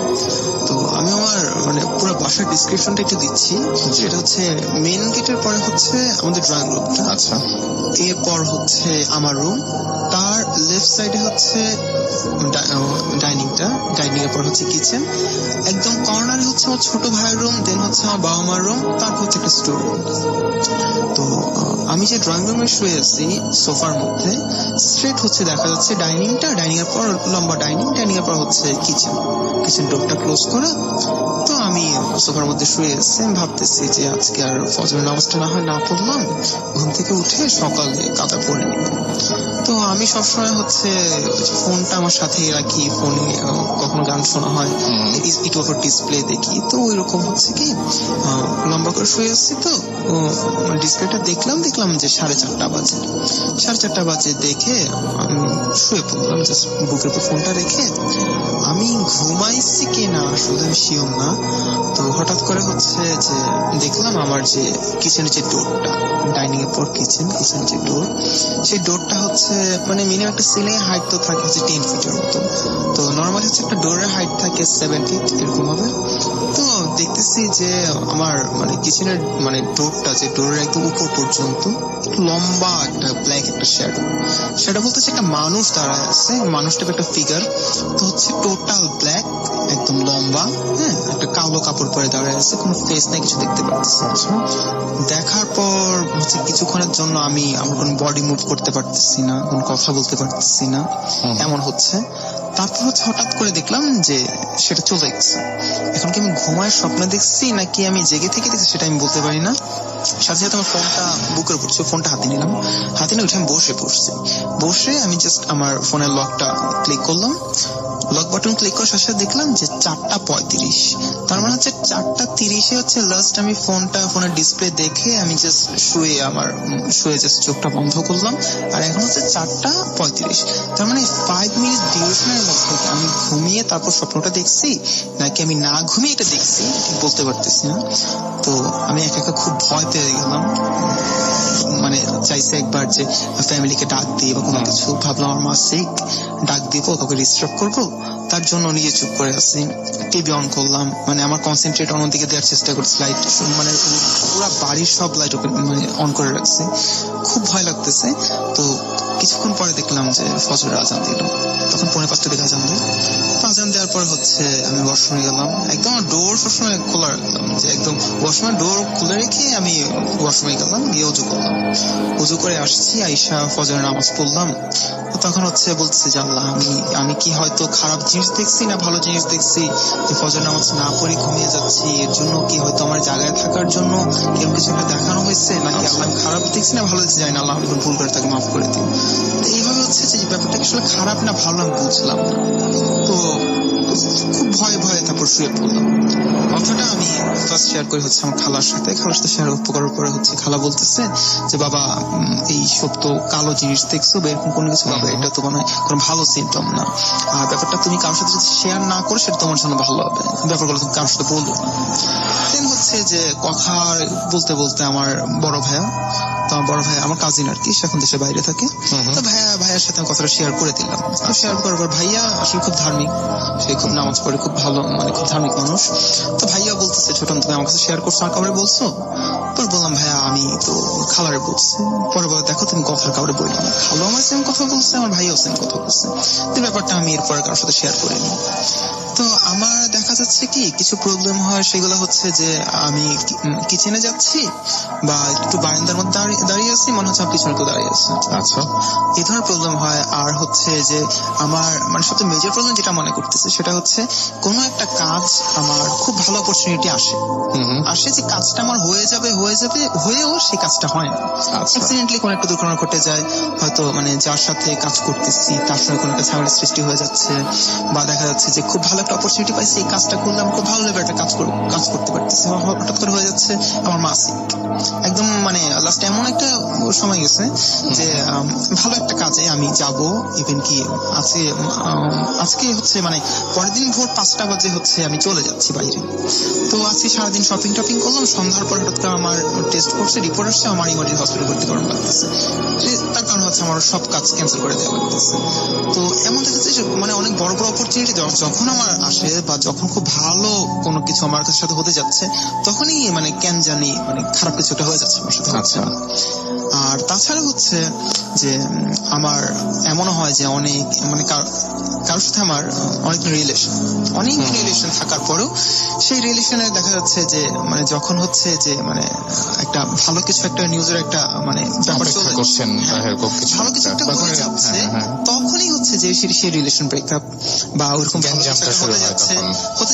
[SPEAKER 3] তো আমি আমার মানে পুরো বাসার ডিসক্রিপশনটা একটু দিচ্ছি। সেটা হচ্ছে মেন গেটের পরে হচ্ছে আমাদের ড্রয়িং রুমটা।
[SPEAKER 2] আচ্ছা।
[SPEAKER 3] এরপর হচ্ছে আমার রুম, তার লেফট সাইডে হচ্ছে ডাইনিং এর পর হচ্ছে কিচেন, একদম কর্নারে হচ্ছে আমার ছোট ভাইয়ের রুম, দেন হচ্ছে আমার বাবা মার রুম, তারপর হচ্ছে একটা স্টোর রুম। তো আমি যে ড্রয়িং রুমে শুয়ে আছি সোফার মধ্যে, স্ট্রেট হচ্ছে দেখা যাচ্ছে ডাইনিং এর পর লম্বা লম্বা ডাইনিং এর পর হচ্ছে কিচেন ডোরটা ক্লোজ করা। তো আমি সোফার মধ্যে শুয়ে এসে ভাবতেছি যে আজকে আর ফজরের নামাজটা না হয় না পড়লাম, ঘুম থেকে উঠে সকালে কাদা পড়ে নিব। তো আমি সবসময় হচ্ছে ফোনটা আমার সাথে রাখি, ফোনে কখনো গান শোনা হয়, একটু ডিসপ্লে দেখি। তো ওই রকম হচ্ছে কি লম্বা করে শুয়ে আসছি, তো ডিসপ্লেটা দেখলাম যে 4:30 বাজে। 4:30 বাজে দেখে আমি শুয়ে পড়লাম, জাস্ট বুকের উপর ফোনটা রেখে। আমি ঘুমাইছি কিনা আসলে আমি শিওর না। তো হঠাৎ করে হচ্ছে যে দেখলাম আমার যে কিচেনের যে ডোরটা, ডাইনিং এর পর কিচেনের যে ডোর, সেই ডোরটা হচ্ছে মানে মিনিমাম একটা সিলিং এর হাইট তো থাকে হচ্ছে 10 ফিটের মতো। তো নর্মালি হচ্ছে একটা ডোরের হাইট থাকে 7 ফিট এরকম হবে। তো দেখতেছি যে আমার মানে কিচেনের মানে ডোরটা, যে ডোরের একদম উপর পর্যন্ত লম্বা একটা ব্ল্যাক একটা শ্যাডো বলতে একটা মানুষ দাঁড়ায় আছে, মানুষটাকে একটা ফিগার। তো হচ্ছে টোটাল ব্ল্যাক, একদম লম্বা, হ্যাঁ, একটা কালো কাপড় পরে দাঁড়ায় আছে, কোনো ফেস নাই, কিছু দেখতে পাচ্ছি। দেখার পর হচ্ছে কিছুক্ষণের জন্য আমি আমার কোনো বডি মুভ করতে পারতেছি না, কোনো কথা বলতে পারতেছি না, এমন হচ্ছে। তারপর হচ্ছে হঠাৎ করে দেখলাম যে সেটা চলে গেছে। এখন কি আমি ঘুমায় স্বপ্ন দেখছি নাকি আমি জেগে থেকে দেখছি সেটা আমি বলতে পারি না। সাথে সাথে আমার ফোনটা বুকের উপর ছিল, ফোনটা হাতে নিলাম, হাতে নিয়ে উঠে আমি বসে আমি জাস্ট আমার ফোনের লকটা ক্লিক করলাম। লক বাটন ক্লিক করার সাথে সাথে দেখলাম যে 4:35। তার মানে হচ্ছে 4:30 হচ্ছে লাস্ট আমি ফোনের ডিসপ্লে দেখে আমি জাস্ট শুয়ে জাস্ট চোখটা বন্ধ করলাম। আর এখন হচ্ছে 4:35। তার মানে 5 মিনিট ডিউরেশনের মধ্যে আমি ঘুমিয়ে তারপর স্বপ্নটা দেখছি নাকি আমি না ঘুমিয়ে এটা দেখছি ঠিক বলতে পারতেছি না। তো আমি একা খুব ভয় পেয়ে গেলাম, মানে চাইছে একবার যে ফ্যামিলিকে ডাক দিই বা কোনো কিছু, ভাবলাম আমার মা সিক, ডাক দিব, কাউকে ডিস্টার্ব করবো, তার জন্য নিজে চুপ করে আছি। টিভি অন করলাম, মানে আমার কনসেন্ট্রেট অন্যদিকে দেওয়ার চেষ্টা করছি, লাইট মানে পুরো বাড়ির সব লাইট মানে অন করে রাখছি, খুব ভয় লাগতেছে। তো কিছুক্ষণ পরে দেখলাম যে ফজরের আজান দিল, তখন 4:45 দিকে আজান দিল। আজান দেওয়ার পর হচ্ছে আমি ওয়াশরুমে গেলাম, একদম ডোর সবসময় খোলা রাখলাম, যে একদম ওয়াশরুমের ডোর খুলে রেখে আমি ওয়াশরুমে গেলাম, গিয়ে উজু করলাম। উজু করে আসছি, আইসা ফজরের নামাজ পড়লাম। তখন হচ্ছে বলতেছে যে আল্লাহ, আমি কি হয়তো খারাপ জিনিস দেখছি না ভালো জিনিস দেখছি, যে ফজর নামাজ না পড়ে ঘুমিয়ে যাচ্ছি, এর জন্য কি হয়তো আমার জায়গায় থাকার জন্য এরকম কিছু একটা দেখানো হয়েছে, নাকি আল্লাহ আমি খারাপ দেখছি না ভালো দেখছি, জানি না, আল্লাহ আমি ভুল করে তাকে মাফ করে দিই। এইভাবে হচ্ছে যে ব্যাপারটা আসলে খারাপ না ভালো আমি বুঝলাম না। তো খুব ভয়ে তারপর শুয়ে পড়লাম। কথাটা আমি ফার্স্ট শেয়ার করি হচ্ছে আমার খালার সাথে শেয়ার করার পরে হচ্ছে খালা বলতেছে যে বাবা, এই সব তো কালো জিনিস দেখছো বা এরকম কোনো কিছু, বাবা এটা তো মানে কোনো ভালো সিমটম না, আর ব্যাপারটা তুমি কারোর সাথে যদি শেয়ার না করো সেটা তোমার জন্য ভালো হবে, ব্যাপারগুলো তুমি কারোর সাথে বলবো না। দেন হচ্ছে যে কথা বলতে আমার বড় ভাইয়া, তো আমার বড় ভাই আমার কাজিন আর কি, সে এখন দেশের বাইরে থাকে। তো ভাইয়ার সাথে আমি কথাটা শেয়ার করে দিলাম। শেয়ার করার পর ভাইয়া আসলে খুব ধার্মিক, সে খুব নামাজ পড়ে, খুব ভালো, মানে খুব ধার্মিক মানুষ। তো ভাইয়া বলতেছে, ছোট তুমি আমার কাছে শেয়ার করছো আর কাউরে বলছো? পরে বললাম ভাইয়া আমি তো খালারে বলছি। পরে বলে দেখো তুমি কথার কাউরে বললাম না, খালো আমার সেম কথা বলছে, আমার ভাইয়াও সেম কথা বলছে, তো ব্যাপারটা আমি এরপরে কারোর সাথে শেয়ার করিনি। তো আমার দেখা যাচ্ছে কি কিছু প্রবলেম হয়, সেগুলো হচ্ছে যে আমি কিচেনে যাচ্ছি বা একটু বারান্দার মধ্যে দাঁড়িয়ে আছি, মনে হচ্ছে আমার পিছনে কেউ দাঁড়িয়ে আছে, আচ্ছা এই ধরনের প্রবলেম হয়। আর হচ্ছে যে আমার মানে সবচেয়ে মেজর প্রবলেম যেটা মনে করতেছে সেটা হচ্ছে কোনো একটা কাজ আমার খুব ভালো অপরচুনিটি আসে যে কাজটা আমার হয়ে যাবে হয়েও সেই কাজটা হয় না, অ্যাক্সিডেন্টলি কোনো একটা দুর্ঘটনা ঘটে যায়, হয়তো মানে যার সাথে কাজ করতেছি তার সঙ্গে কোনো একটা ঝামেলার সৃষ্টি হয়ে যাচ্ছে, বা দেখা যাচ্ছে যে খুব ভালো একটা অপরচুনিটি পাইছি, এই কাজটা করলে আমি খুব ভালো লেভেল একটা কাজ করতে পারতেছি, হঠাৎ করে হয়ে যাচ্ছে আমার মাসিক একদম মানে লাস্ট এমন একটা সময় গেছে যে ভালো একটা কাজে আমি যাব, ইভেন কি আজকে হচ্ছে মানে পরের দিন ভোর 5টা বাজে হচ্ছে আমি চলে যাচ্ছি বাইরে। তো আজকে সারাদিন শপিং করলাম, সন্ধ্যার পর হঠাৎ করে আমার টেস্ট করছে, রিপোর্ট আসছে, আমার ইমার্জেন্সি হসপিটালে ভর্তি করানো লাগতেছে, তার কারণ হচ্ছে আমার সব কাজ ক্যান্সেল করে দেওয়া লাগতেছে। তো এমন দেখা যাচ্ছে মানে অনেক বড় অপরচুনিটি যখন আমার আসে বা যখন যখন খুব ভালো কোনো কিছু আমার সাথে হতে যাচ্ছে, তখনই মানে কেন জানি মানে খারাপ কিছু একটা হয়ে যাচ্ছে আমার সাথে।
[SPEAKER 2] আচ্ছা।
[SPEAKER 3] আর তাছাড়া হচ্ছে যে আমার এমনও হয় যে অনেক মানে কারোর সাথে আমার অনেক রিলেশন থাকার পরেও সেই রিলেশনে দেখা যাচ্ছে যে মানে যখন হচ্ছে যে মানে একটা ভালো কিছু একটা নিউজের একটা মানে ব্যাপার
[SPEAKER 2] অপেক্ষা করছেন এরকম কিছু
[SPEAKER 3] ভালো কিছু একটা হয়ে যাচ্ছে, তখনই হচ্ছে যে সেই রিলেশন ব্রেকআপ বা ওইরকম ভালো কিছু একটা হতে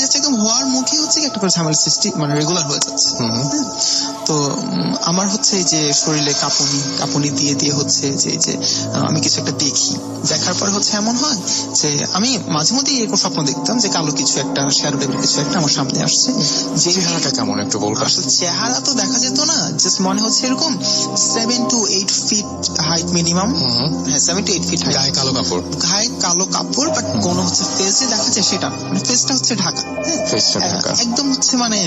[SPEAKER 3] যাচ্ছে একদম হওয়ার মুখে হচ্ছে একটা করে ঝামেলা সৃষ্টি মানে রেগুলার হয়ে যাচ্ছে। তো আমার হচ্ছে এই যে শরীরে কাঁপুনি দিয়ে হচ্ছে যে আমি কিছু একটা দেখার পরে হচ্ছে এমন হয় যে আমি মাঝে মধ্যে এরকম স্বপ্ন দেখতাম যে কালো কিছু একটা শ্যাডো টাইপের কিছু একটা আমার সামনে আসছে। যে
[SPEAKER 2] চেহারাটা কেমন একটু বলবো?
[SPEAKER 3] আসলে চেহারা তো দেখা যেত না, জাস্ট মনে হচ্ছে এরকম 7 to 8 ফিট হাইট মিনিমাম। হ্যাঁ, 7 to 8 ফিট হাইট, গায়ে কালো কাপড়, বাট কোন হচ্ছে ফেসে দেখা যায় সেটা মানে ফেসটা হচ্ছে ঢাকা। একদম হচ্ছে মানে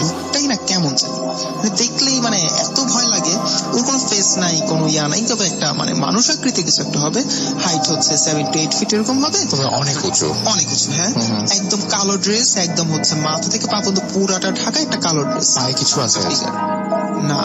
[SPEAKER 3] লুকটাই না কেমন জানি, মানে দেখলেই মানে এত ভয় লাগে। ওর কোনো ফেস নাই, কোনো ইয়া নাই, তবে একটা মানে মানুষ আকৃতি কিছু একটা হবে। হাইট হচ্ছে 7 to 8 ফিট এরকম হবে,
[SPEAKER 2] তবে অনেক উঁচু। হ্যাঁ,
[SPEAKER 3] একদম কালো ড্রেস, একদম হচ্ছে মাথা থেকে পা পর্যন্ত পুরাটা ঢাকা, একটা কালো ড্রেস।
[SPEAKER 2] পায়ে কিছু আছে
[SPEAKER 3] না,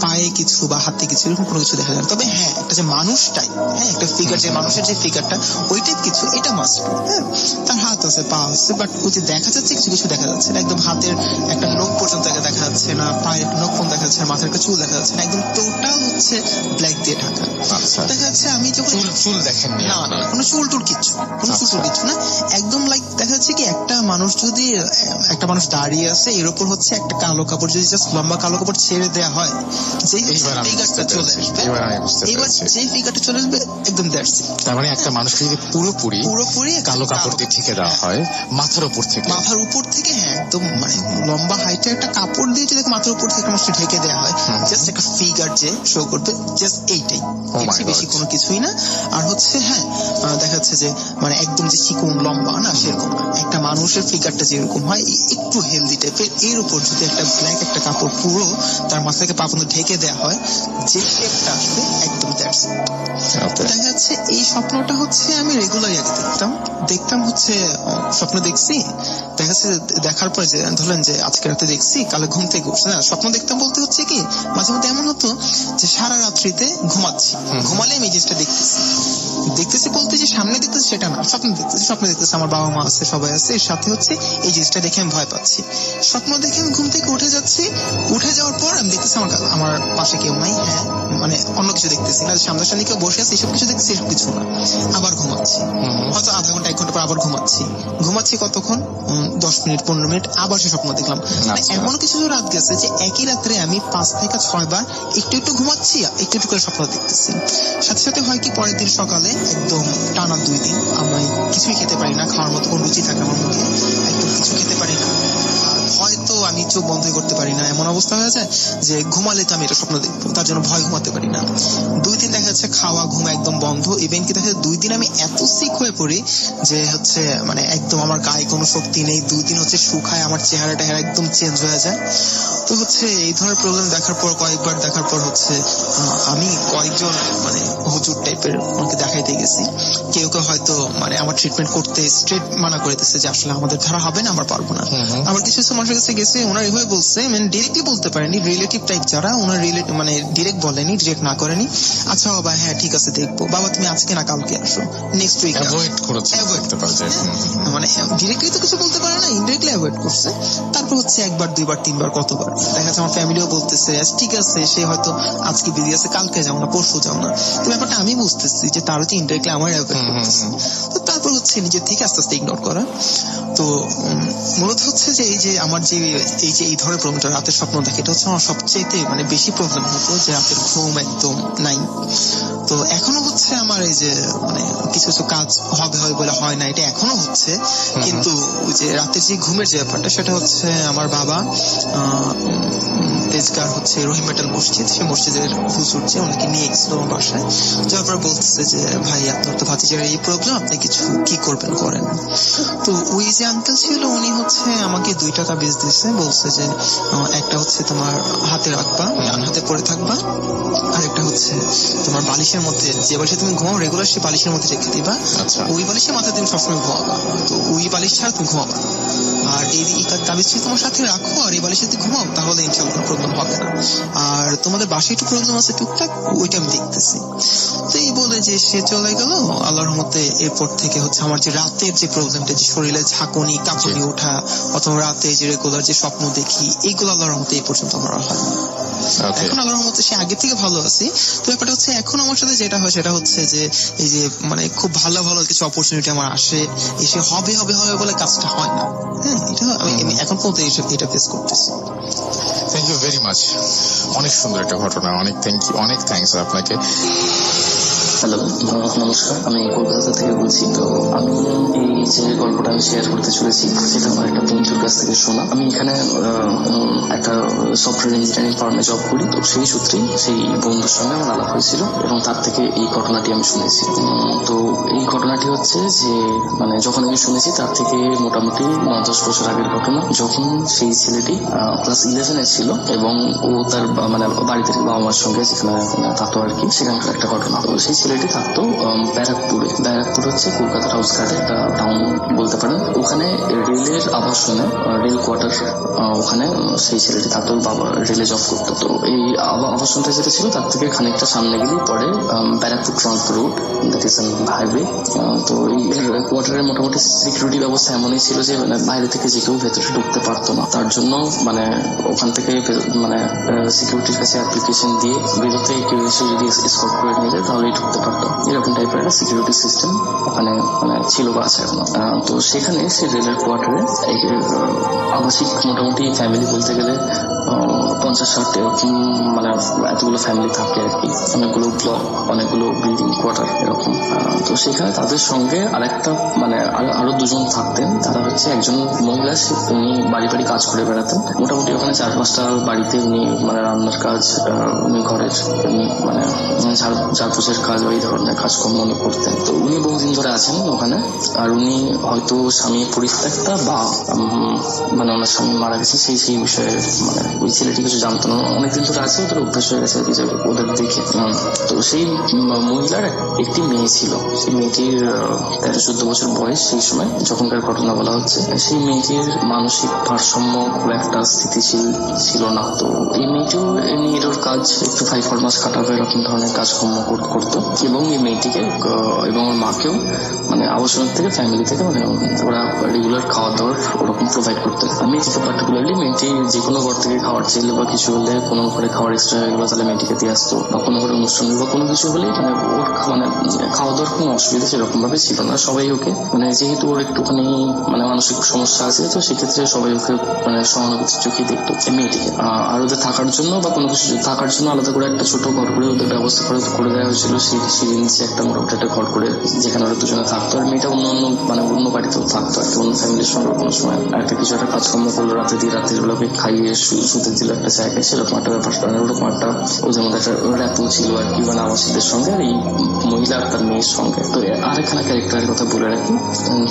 [SPEAKER 3] পায়ে কিছু বা হাতে কিছু এরকম কোনো কিছু দেখা যায় না। তবে হ্যাঁ, একটা যে মানুষটাই, হ্যাঁ একটা ফিগার, যে মানুষের যে ফিগারটা ওই টাইপ কিছু, এটা মাস্ট। হ্যাঁ, তার হাত আছে, পা আছে, বাট ওই যে দেখা যাচ্ছে কিছু দেখা যাচ্ছে না। একদম হাতের একটা নখ পর্যন্ত দেখা যাচ্ছে না, পায়ের নখ পর্যন্ত দেখা যাচ্ছে না, মাথার একটা চুল দেখা যাচ্ছে না, একদম টোটাল হচ্ছে ব্ল্যাক দিয়ে ঢাকা। দেখা যাচ্ছে আমি যখন
[SPEAKER 2] চুল দেখেন
[SPEAKER 3] না, কোনো চুল টুল কিচ্ছু না, একদম লাইক দেখা যাচ্ছে কি একটা মানুষ যদি একটা মানুষ দাঁড়িয়ে আছে, এর উপর হচ্ছে একটা কালো কাপড় যদি জাস্ট লম্বা কালো কাপড় ছেড়ে দেওয়া হয়, যে ফিগারটা চলে আসবে, এবার যে ফিগারটা চলে আসবে একদম দ্যাটস ইট।
[SPEAKER 2] তার মানে একটা মানুষকে যদি পুরোপুরি কালো কাপড় দিয়ে ঢেকে দেওয়া হয় মাথার উপর থেকে, হ্যাঁ একদম মানে লম্বা হাইটের একটা কাপড় দিয়ে যদি মাথার উপর থেকে মানুষকে ঢেকে দেওয়া হয়, জাস্ট একটা ফিগার যে শো করবে, জাস্ট এইটাই, বেশি কোনো কিছুই না। আর হচ্ছে হ্যাঁ, দেখা যাচ্ছে যে মানে একদম যে চিকন লম্বা না, সেরকম একটা মানুষের ফিগারটা যেরকম হয় একটু হেলদি টাইপের, এর উপর যদি একটা ব্ল্যাক একটা কাপড় পুরো তার মাথা থেকে পা পর্যন্ত ঢেকে দেওয়া হয়, যে শেপটা আসবে একদম দ্যাটস ইট। দেখা যাচ্ছে এই স্বপ্নটা হচ্ছে আমি রেগুলারই আগে দেখতাম হচ্ছে স্বপ্ন দেখছি, দেখা যাচ্ছে দেখার পরে যে ধরলেন যে আজকে রাতে দেখছি, কালে ঘুম থেকে উঠছে না, স্বপ্ন দেখতাম বলতে হচ্ছে কি মাঝে মধ্যে এমন হতো যে সারা রাত্রিতে ঘুমালে আমি এই জিনিসটা দেখতেছি বলতে যে সামনে দেখতেছি সেটা না, স্বপ্ন দেখতেছি আমার বাবা মা আছে, সবাই আছে, এর সাথে হচ্ছে এই জিনিসটা দেখে আমি ভয় পাচ্ছি। স্বপ্ন দেখে আমি ঘুম থেকে উঠে যাওয়ার পর আমি দেখতেছি আমার পাশে কেউ নাই, হ্যাঁ মানে অন্য কিছু দেখতেছি না, সামনাসামনি কেউ বসে আছে, এসব কিছু দেখতেছি, এসব কিছু না। আবার ঘুমাচ্ছি, হয়তো আধা ঘন্টা 1 ঘন্টা পর আবার ঘুমাচ্ছি কতক্ষণ, 10 মিনিট 15 মিনিট, আবার সে স্বপ্ন দেখলাম। এমন কিছু রাত গেছে যে একই রাত্রে আমি 5 থেকে 6 বার একটু ঘুমাচ্ছি, একটু করে স্বপ্ন দেখতেছি। সাথে হয় কি পরের দিন সকালে একদম টানা 2 দিন আমি কিছুই খেতে পারি না, খাওয়ার মতো কোনো রুচি থাকে আমার মুখে, একদম কিছু খেতে পারি না, হয়তো আমি চোখ বন্ধ করতে পারি না, এমন অবস্থা হয়ে যায় যে ঘুমালে তো আমি এটা স্বপ্ন দেখবো, তার জন্য ভয় ঘুমাতে পারি না। 2 দিন দেখা যাচ্ছে খাওয়া ঘুম একদম বন্ধ, ইভেন কি দেখা যাচ্ছে 2 দিন আমি এত সিক হয়ে পড়ি যে হচ্ছে মানে একদম আমার গায়ে কোনো শক্তি নেই, 2 দিন হচ্ছে শুকায়, আমার চেহারাটা একদম চেঞ্জ হয়ে যায়। তো হচ্ছে এই ধরনের প্রবলেম কয়েকবার দেখার পর হচ্ছে আমি কয়েকজন মানে হুজুর টাইপের আমাকে দেখাইতে গেছি, কেউ হয়তো মানে আমার ট্রিটমেন্ট করতে স্ট্রেট মানা করে দিচ্ছে যে আসলে আমাদের ধারা হবে না, আমরা পারবো না। আবার কিছু মানুষের কাছে গেছে, ওনার এভাবে বলছে, মানে ডিরেক্টলি বলতে পারেনি, রিলেটিভ টাইপ যারা, ওনার মানে ডিরেক্ট বলেনি, ডিরেক্ট না করেনি, আচ্ছা বাবা হ্যাঁ ঠিক আছে দেখবো, বাবা তুমি আজকে না কালকে আসো, নেক্সট উইক মানে ডিরেক্টলি তো কিছু বলতে পারে না, ইনডিরেক্টলি অ্যাভয়েড করছে। তারপর হচ্ছে 1 বার 2 বার 3 বার কতবার দেখা যাচ্ছে আমার ফ্যামিলিও বলতেছে ঠিক আছে, সে হয়তো আজকে বিজি আছে, কালকে যাও না, পরশু যাও না, তো ব্যাপারটা আমি বুঝতেছি যে তার হচ্ছে ইনডিরেক্টলি আমার অ্যাভয়েড করতেছে। তো তারপর হচ্ছে নিজের থেকে আস্তে আস্তে ইগনোর করা। তো মূলত হচ্ছে যে এই যে আমার যে এই ধরনের প্রবলেমটা, রাতের স্বপ্ন দেখে, এটা হচ্ছে আমার সবচেয়ে মানে বেশি প্রবলেম হতো, যে রাতের ঘুম একদম নাই। তো এখনো হচ্ছে আমার এই যে মানে কিছু কাজ হবে বলে হয় না, এটা এখনো হচ্ছে, কিন্তু ওই যে রাতের যে ঘুমের যে ব্যাপারটা, সেটা হচ্ছে আমার বাবা তেজগাঁর হচ্ছে রহিম মেটাল মসজিদ, সেই মসজিদের হুজুর যে ওনাকে নিয়ে গেছিল আমার বাসায়, যাওয়ার পর বলতেছে যে ভাই আপনার তো ভাতিজার এই প্রবলেম, আপনি কিছু কি করবেন করেন। তো ওই যে আঙ্কেল ছিল, উনি হচ্ছে আমাকে 2 টাকা বেচ দিয়েছে, বলছে যে একটা হচ্ছে তোমার হাতে রাখবা, ডান হাতে পরে থাকবা, আর একটা হচ্ছে তোমার বালিশের মধ্যে, যে বালিশে
[SPEAKER 3] বাসায় তুমি ঘুমাও রেগুলার সে বালিশের মধ্যে রেখে দিবা,
[SPEAKER 2] আচ্ছা।
[SPEAKER 3] ওই বালিশের মাথায় তুমি সবসময় ঘুমাবা, তো ওই বালিশ ছাড়া তুমি ঘুমাবা। আর এই তাবিজ তোমার সাথে রাখো আর এই বালিশের সাথে ঘুমাও, তাহলে ইনশাআল্লাহ কোনো প্রবলেম হবে না। আর তোমাদের বাসায় একটু প্রবলেম আছে টুকটাক, ওইটা আমি দেখতেছি। তো এই বলে যে সে চলে গেল। আল্লাহর রহমতে এরপর থেকে হচ্ছে আমার যে রাতের যে প্রবলেমটা, যে শরীরে ঝাঁকুনি কাঁপুনি ওঠা অথবা রাতে যে রেগুলার যে স্বপ্ন দেখি, এইগুলো আল্লাহর রহমতে এই পর্যন্ত আমার আর হয় না।
[SPEAKER 2] Okay.
[SPEAKER 3] এখন আল্লাহর রহমতে সে আগের থেকে ভালো আছি। তো ব্যাপারটা হচ্ছে এখন আমার সাথে যেটা হয় সেটা হচ্ছে যে এই যে মানে খুব ভালো ভালো কিছু অপরচুনিটি আমার আসে, এসে হবে হবে হবে বলে কাজটা হয় না। হ্যাঁ, এটা আমি এখন পর্যন্ত এটা ফেস করতেছি।
[SPEAKER 2] Thank you very much. অনেক সুন্দর একটা ঘটনা, অনেক থ্যাঙ্কস আপনাকে।
[SPEAKER 4] হ্যালো, নমস্কার, আমি কলকাতা থেকে বলছি। তো আমি এই যে গল্পটা আমি শেয়ার করতে চলেছি সেটা আমার একটা বন্ধুর কাছ থেকে শোনা। আমি এখানে একটা সফটওয়্যার ইঞ্জিনিয়ারিং ফার্মে জব করি, তো সেই সূত্রেই সেই বন্ধুর সঙ্গে আমার আলাপ হয়েছিল এবং তার থেকে এই ঘটনাটি আমি শুনেছি। তো এই ঘটনাটি হচ্ছে যে মানে যখন আমি শুনেছি তার থেকে মোটামুটি 9-10 বছর আগের ঘটনা, যখন সেই ছেলেটি ক্লাস 11-এ ছিল এবং ও তার মানে বাড়িতে বাবা মার সঙ্গে যেখানে থাকতো আর কি, সেখানকার একটা ঘটনা। তো সেই ছেলেটি থাকতো ব্যারাকপুরে। ব্যারাকপুর হচ্ছে কলকাতার আউটস্কার্টে একটা টাউন বলতে পারেন। ওখানে রেলের আবাসনে, রেল কোয়ার্টার, ওখানে সেই ছেলেটি থাকতো, বাবা রেলে জব করতো। তো এই আবাসনটা যেটা ছিল তার থেকে খানিকটা সামনে গেলেই পরে Barrackpore trunk road, that is highway. তো এই কোয়ার্টারের মোটামুটি সিকিউরিটি ব্যবস্থা এমনই ছিল যে মানে বাইরে থেকে যে কেউ ভেতরে ঢুকতে পারতো না। তার জন্য মানে ওখান থেকে মানে সিকিউরিটির কাছে অ্যাপ্লিকেশন দিয়ে বেরোতে কেউ এসে যদি এসকর্ট করে নিয়ে যায় তাহলেই ঢুকতে পারতো। এরকম টাইপের একটা সিকিউরিটি সিস্টেম ওখানে মানে ছিল বা আছে এখনো। তো সেখানে সে রেলের কোয়ার্টারে আবাসিক মোটামুটি ফ্যামিলি বলতে গেলে 50-60 এরকম মানে এতগুলো ফ্যামিলি থাকে আর কি, অনেকগুলো ব্লক, অনেকগুলো বিল্ডিং কোয়ার্টার এরকম। তো সেখানে তাদের সঙ্গে আরেকটা মানে আরো দুজন থাকতেন। তারা হচ্ছে একজন মহিলা, উনি বাড়ি বাড়ি কাজ করে বেড়াতেন। মোটামুটি ওখানে 4-5টা বাড়িতে উনি মানে রান্নার কাজ, উনি ঘরের মানে ঝাড়পোছের কাজ, ওই ধরনের কাজকর্ম উনি করতেন। তো উনি বহুদিন ধরে আছেন ওখানে। আর উনি হয়তো স্বামী পরিত্যক্তা বা মানে ওনার স্বামী মারা গেছে সেই বিষয়ে মানে ওই ছেলেটি কিছু জানতো না, অনেকদিন ধরে আছে, ওদের অভ্যাস হয়ে গেছে ওদের দেখে। তো সেই মহিলার একটি মেয়ে ছিল, সেই মেয়েটির 13-14 বছর বয়স সেই সময় যখনকার ঘটনা বলা হচ্ছে। সেই মেয়েটির মানসিক ভারসাম্য খুব একটা স্থিতিশীল ছিল না। তো এই মেয়েটিও এমনি এর কাজ একটু 5-4 মাস কাটাবে এরকম ধরনের কাজকর্ম করতো এবং এই মেয়েটিকে এবং ওর মাকেও মানে আবাসনের থেকে ফ্যামিলি থেকে মানে ওরা রেগুলার খাওয়া দাওয়ার ওরকম প্রোভাইড করতো। আমি পার্টিকুলারলি মেয়েটি যে কোনো ঘর থেকে খাওয়ার চাইলে বা কিছু হলে, কোনো ঘরে খাওয়ার এক্সট্রা হয়ে গেলো তাহলে মেয়েটিকে দিয়ে আসতো, বা কোনো ঘরে অনুষ্ঠান বা কোনো কিছু হলে মানে ওর মানে খাওয়া দাওয়ার কোনো অসুবিধা সেরকম ভাবে ছিল না। সবাই ওকে মানে যেহেতু ওর একটুখানি মানে মানসিক সমস্যা আছে, তো সেক্ষেত্রে সবাই ওকে মানে সহানুভূতির চোখে দেখতো মেয়েটিকে। আর ওদের থাকার জন্য বা কোনো কিছু থাকার জন্য আলাদা করে একটা ছোট ঘর করে ওদের ব্যবস্থা করে দেওয়া হয়েছিল। সিঁড়ির নিচে একটা মোটামুটি একটা ঘর করে যেখানে ওরা দুজনে থাকতো। আর মেয়েটা অন্য বাড়িতেও থাকতো আর কি, অন্য ফ্যামিলির সঙ্গে কোনো সময় একটা কিছু একটা কাজকর্ম করলো, রাতের বেলাকে খাইয়ে শুতে দিল একটা জায়গায়, সেরকম একটা ব্যাপার। ওরকম একটা ওদের মধ্যে একটা র্যাপো ছিল আর কি, মানে আবাসীদের সঙ্গে আর এই মহিলা আর তার মেয়ের সঙ্গে। তো আরেকখানা ক্যারেক্টারের কথা বলে রাখি,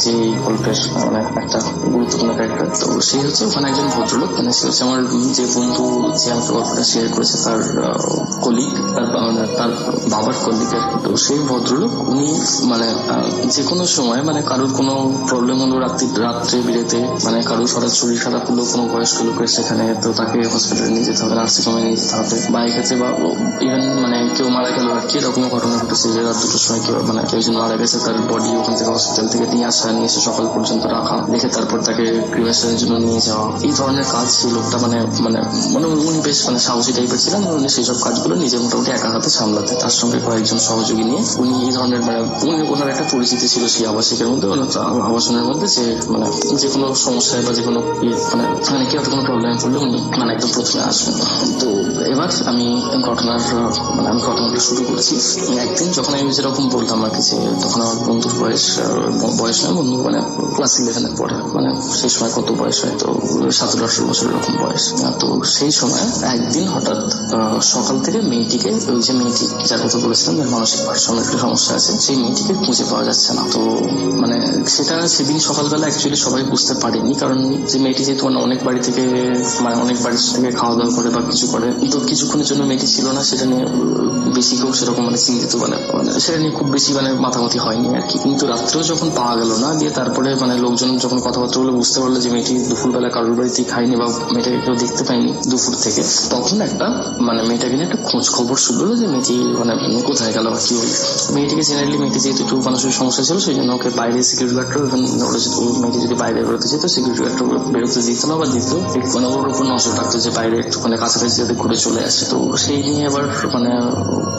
[SPEAKER 4] যে এই গল্পের মানে একটা গুরুত্বপূর্ণ ক্যারেক্টার। তো সে হচ্ছে ওখানে একজন ভদ্রলোক, মানে সে হচ্ছে আমার যে বন্ধু যে আমাকে গল্পটা শেয়ার করেছে তার কলিগ, তার বাবার কলিগ আর কি। তো সেই ভদ্রলোক উনি মানে যে কোনো সময় মানে কারোর কোনো প্রবলেম হলো রাত্রে বিরেতে, মানে কারোর হঠাৎ শরীর খারাপ হলো কোনো বয়স্ক লোকের সেখানে, তো তাকে হসপিটালে নিয়ে যেতে হবে, নার্সিং হোমে নিয়ে যেতে হবে, বা এক্ষেত্রে বা ইভেন মানে কেউ মারা গেল আর কি, এরকম ঘটনা ঘটেছে যে রাত 2টোর সময় কেউ মানে কেউ একজন মারা গেছে, তার বডি ওখান থেকে হসপিটাল থেকে নিয়ে এসে সকাল পর্যন্ত রাখা, দেখে তারপর তাকে ক্রিমেশনের জন্য নিয়ে যাওয়া, এই ধরনের কাজ সেই লোকটা মানে মানে মানে উনি বেশ মানে সাহসী টাইপের ছিলেন। উনি সেই সব কাজগুলো নিজে মোটামুটি একা হাতে সামলাতে, তার সঙ্গে কয়েকজন সহযোগী নিয়ে উনি এই ধরনের মানে ওনার একটা পরিচিতি ছিল সেই আবাসিকের মধ্যে, আবাসনের মধ্যে, যে মানে যে কোনো সমস্যায় বা যে কোনো মানে কি কোনো প্রবলেম পড়লে উনি মানে একদম প্রথমে আসবেন। তো এবার আমি ঘটনাটা শুরু করেছি। একদিন যখন আমি যেরকম বললাম আর কি, যে তখন আমার বন্ধুর বয়স নয়, বন্ধু মানে ক্লাস 11-এর পরে, মানে সেই সময় কত বয়স হয়, তো 17-18 বছর এরকম বয়স। তো সেই সময় একদিন হঠাৎ সকাল থেকে মেয়েটিকে, ওই যে মেয়েটি যার কথা বলেছিলাম মানসিক ভারসাম্যের একটা সমস্যা আছে, সেই মেয়েটিকে খুঁজে পাওয়া যাচ্ছে না। তো মানে সেটা সেদিন সকালবেলা অ্যাকচুয়ালি সবাই বুঝতে পারেনি, কারণ যে মেয়েটি যেহেতু মানে অনেক বাড়ি থেকে খাওয়া দাওয়া করে বা কিছু করে, তো কিছুক্ষণের জন্য মেয়েটি ছিল না, সেটা নিয়ে বেশি কেউ সেরকম মানে চিন্তিত মানে সেটা নিয়ে খুব বেশি মানে মাথামাতি হয়নি আর কি। কিন্তু রাত্রেও যখন পাওয়া গেল না, দিয়ে তারপরে মানে লোকজন যখন কথাবার্তা বলে বুঝতে পারলো যে মেয়েটি দুপুরবেলা কারোর বাড়িতেই খায়নি বা মেয়েটাকে কেউ দেখতে পায়নি দুপুর থেকে, তখন একটা মানে মেয়েটাকে নিয়ে একটা খোঁজ খবর শুরু হলো যে মেয়েটি মানে কোথায় গেল বা কি হলো। মেয়েটিকে জেনারেলি মেয়েটি যেহেতু একটু মানুষের সমস্যা ছিল, সেই জন্য ওকে বাইরে সিকিউরিটি গার্ডরা মেয়েটি যদি বাইরে বেরোতে যেত সিকিউরিটি গার্ডরা বেরোতে দিত না, বা দিত মানে ওর উপর নজর রাখতো যে বাইরে একটু মানে কাছাকাছি যাতে ঘুরে চলে আসে। তো সেই নিয়ে এবার মানে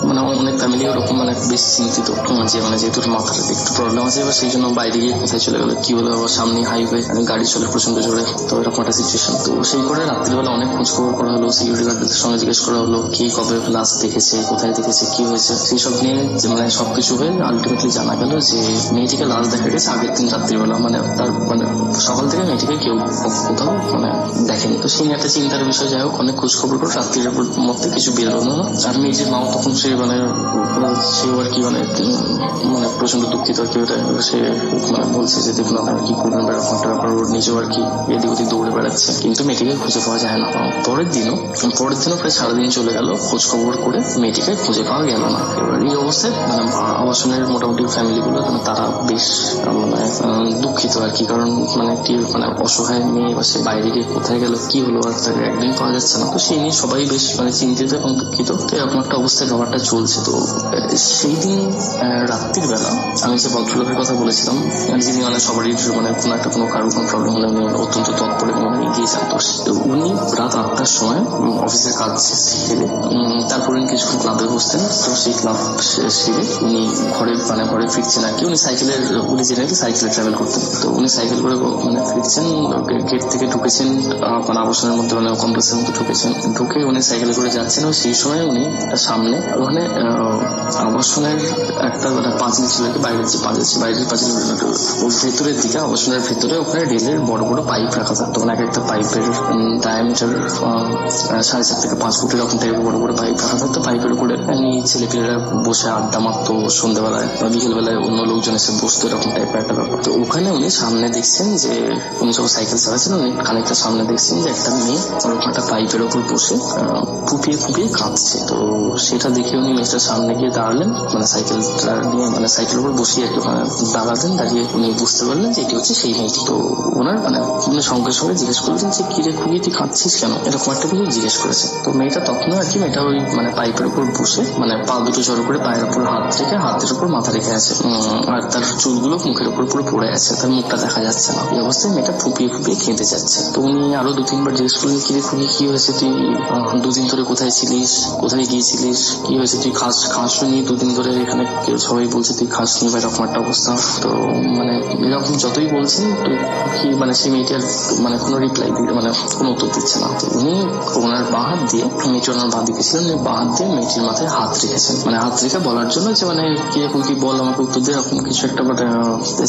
[SPEAKER 4] মানে অনেক ফ্যামিলি ওরকম মানে বেশ চিন্তিত যে মানে যেহেতু মাথার একটু প্রবলেম আছে, এবার সেই জন্য বাইরে গিয়ে কোথায় চলে গেলো কি হলো, আবার সামনে হাইওয়ে গাড়ি চলে প্রচন্ড জোরে, তো এরকম একটা সিচুয়েশন। তো সেই করে রাত্রিবেলা অনেক খোঁজ খবর করা হলো, সিকিউরিটি গার্ডদের সঙ্গে জিজ্ঞেস করা হলো কে কবে লাস্ট দেখেছে, কোথায় দেখেছে, কি হয়েছে, সেই সব নিয়ে মানে সবকিছু হয়ে আলটিমেটলি জানা গেল যে মেয়েটিকে লাস্ট দেখা গেছে আগের দিন রাত্রিবেলা, মানে তার মানে সকাল থেকে মেয়েটিকে কেউ কোথাও মানে দেখেনি। তো সেই একটা চিন্তার বিষয়। যাই হোক অনেক খোঁজ খবর করে রাত্রির মধ্যে কিছু বেরোলো না। আর মেয়েটির মাও তখন সে মানে সেও আর কি মানে মানে প্রচন্ড দুঃখিত আর কি। ওটা সে মানে বলছে যে দেখুন আমি কি করবেন এরকম একটা ব্যাপার, ওর নিজেও আর কি এদিক ওদিক দৌড়ে বেড়াচ্ছে, কিন্তু মেয়েটিকে খুঁজে পাওয়া যায় না। পরের দিনও প্রায় সারাদিন চলে গেল, খোঁজ খবর করে মেয়েটিকে খুঁজে পাওয়া গেল না। এবার এই অবস্থায় মানে আবাসনের মোটামুটি ফ্যামিলি গুলো তারা বেশ মানে দুঃখিত আর কি, কারণ মানে একটি মানে অসহায় মেয়ে বা সে বাইরে গিয়ে কোথায় গেল কি হলো আর তাকে একদিন পাওয়া যাচ্ছে না। তো সেই নিয়ে সবাই বেশ মানে চিন্তিত এবং দুঃখিত। তো এরকম একটা অবস্থায় ব্যাপারটা চলছে। তো সেই দিন রাত্রির বেলা আমি যে ভদ্রলোকের কথা বলেছিলাম, যিনি মানে সবারই মানে কোনো কারোর কোনো প্রবলেম হলে উনি অত্যন্ত তৎপরে মানে এগিয়ে যান, তো উনি রাত 8টার সময় অফিসের কাজ সেরে তারপর উনি কিছুক্ষণ ক্লাবে বসতেন। তো সেই ক্লাব সেরে উনি ঘরে ফিরছেন আর কি। উনি জেনারেলি সাইকেলে ট্রাভেল করতেন। তো উনি সাইকেল করে মানে ফিরছেন, গেট থেকে ঢুকেছেন মানে আবাসনের মধ্যে মানে কমপ্লেক্সের মধ্যে ঢুকে উনি সাইকেলে করে যাচ্ছেন। সেই সময় উনি সামনে ওখানে আবাসনের একটা মানে পাঁচিল ছিল, বাইরের যে পাঁচিল ছিল, বাইরের পাঁচিল ওর ভেতরের দিকে আবাসনের ভেতরে ওখানে রেলের বড় বড় পাইপ রাখা থাকতো। মানে একটা পাইপের ডায়ামিটার 4.5 থেকে 5 ফুট এরকম টাইপের বড় বড় পাইপ রাখা থাকতো। পাইপের উপরে ছেলেপেলেরা বসে আড্ডা মারতো সন্ধ্যাবেলায় বা বিকেলবেলায়, অন্য লোকজন এসে বসতো, এরকম টাইপের একটা ব্যাপার। তো ওখানে উনি সামনে দেখছেন যে উনি যখন সাইকেল চালাচ্ছেন উনি খানিকটা সামনে দেখছেন যে একটা মেয়ে ওরকম একটা পাইপের ওপর বসে ফুপিয়ে কাঁদছে। তো সেটা দেখে উনি মেয়েটার সামনে গিয়ে দাঁড়ালেন, মানে সাইকেলটা নিয়ে মানে সাইকেলের উপর বসিয়ে আর কি দাঁড়ালেন। দাঁড়িয়ে উনি বুঝতে পারলেন যে এটি হচ্ছে সেই মেয়েটি। তো ওনার মানে উনি সঙ্গে সঙ্গে জিজ্ঞেস করলেন যে কিরে খুবই তুই কাঁদছিস কেন, এরকম একটা কিছু জিজ্ঞেস করেছে। তো মেয়েটা তখনও আর কি মেয়েটা ওই মানে পাইপের উপর বসে মানে পা দুটো জড়ো করে পায়ের উপর হাত রেখে হাতের উপর মাথা রেখে আছে, আর তার চুলগুলো মুখের উপর পুরো পড়ে আছে, তার মুখটা দেখা যাচ্ছে না। এই অবস্থায় মেয়েটা ফুপিয়ে কেঁদে যাচ্ছে। তো উনি আরো 2-3 বার জিজ্ঞেস করলেন কিরে খুবই কি হয়েছে, তুই 2 দিন ধরে কোথায় ছিলিস, কোথায় গিয়েছিলিস, কি হয়েছে, তুই খাসনি 2 দিন ধরে, এখানে সবাই বলছে তুই খাসনি বা এরকম একটা অবস্থা। তো মানে এরকম যতই বলছেন তো কি মানে সেই মেয়েটার মানে কোনো রিপ্লাই মানে কোনো উত্তর দিচ্ছে না। তো উনি ওনার বাঁ হাত দিয়ে, মেয়েটি ওনার বাঁ দিকে ছিলেন, বাঁ হাত দিয়ে মেয়েটির মাথায় হাত রেখেছেন, মানে হাত রেখে বলার জন্য যে মানে কিরকম কি বল আমাকে উত্তর দিয়ে, এরকম কিছু একটা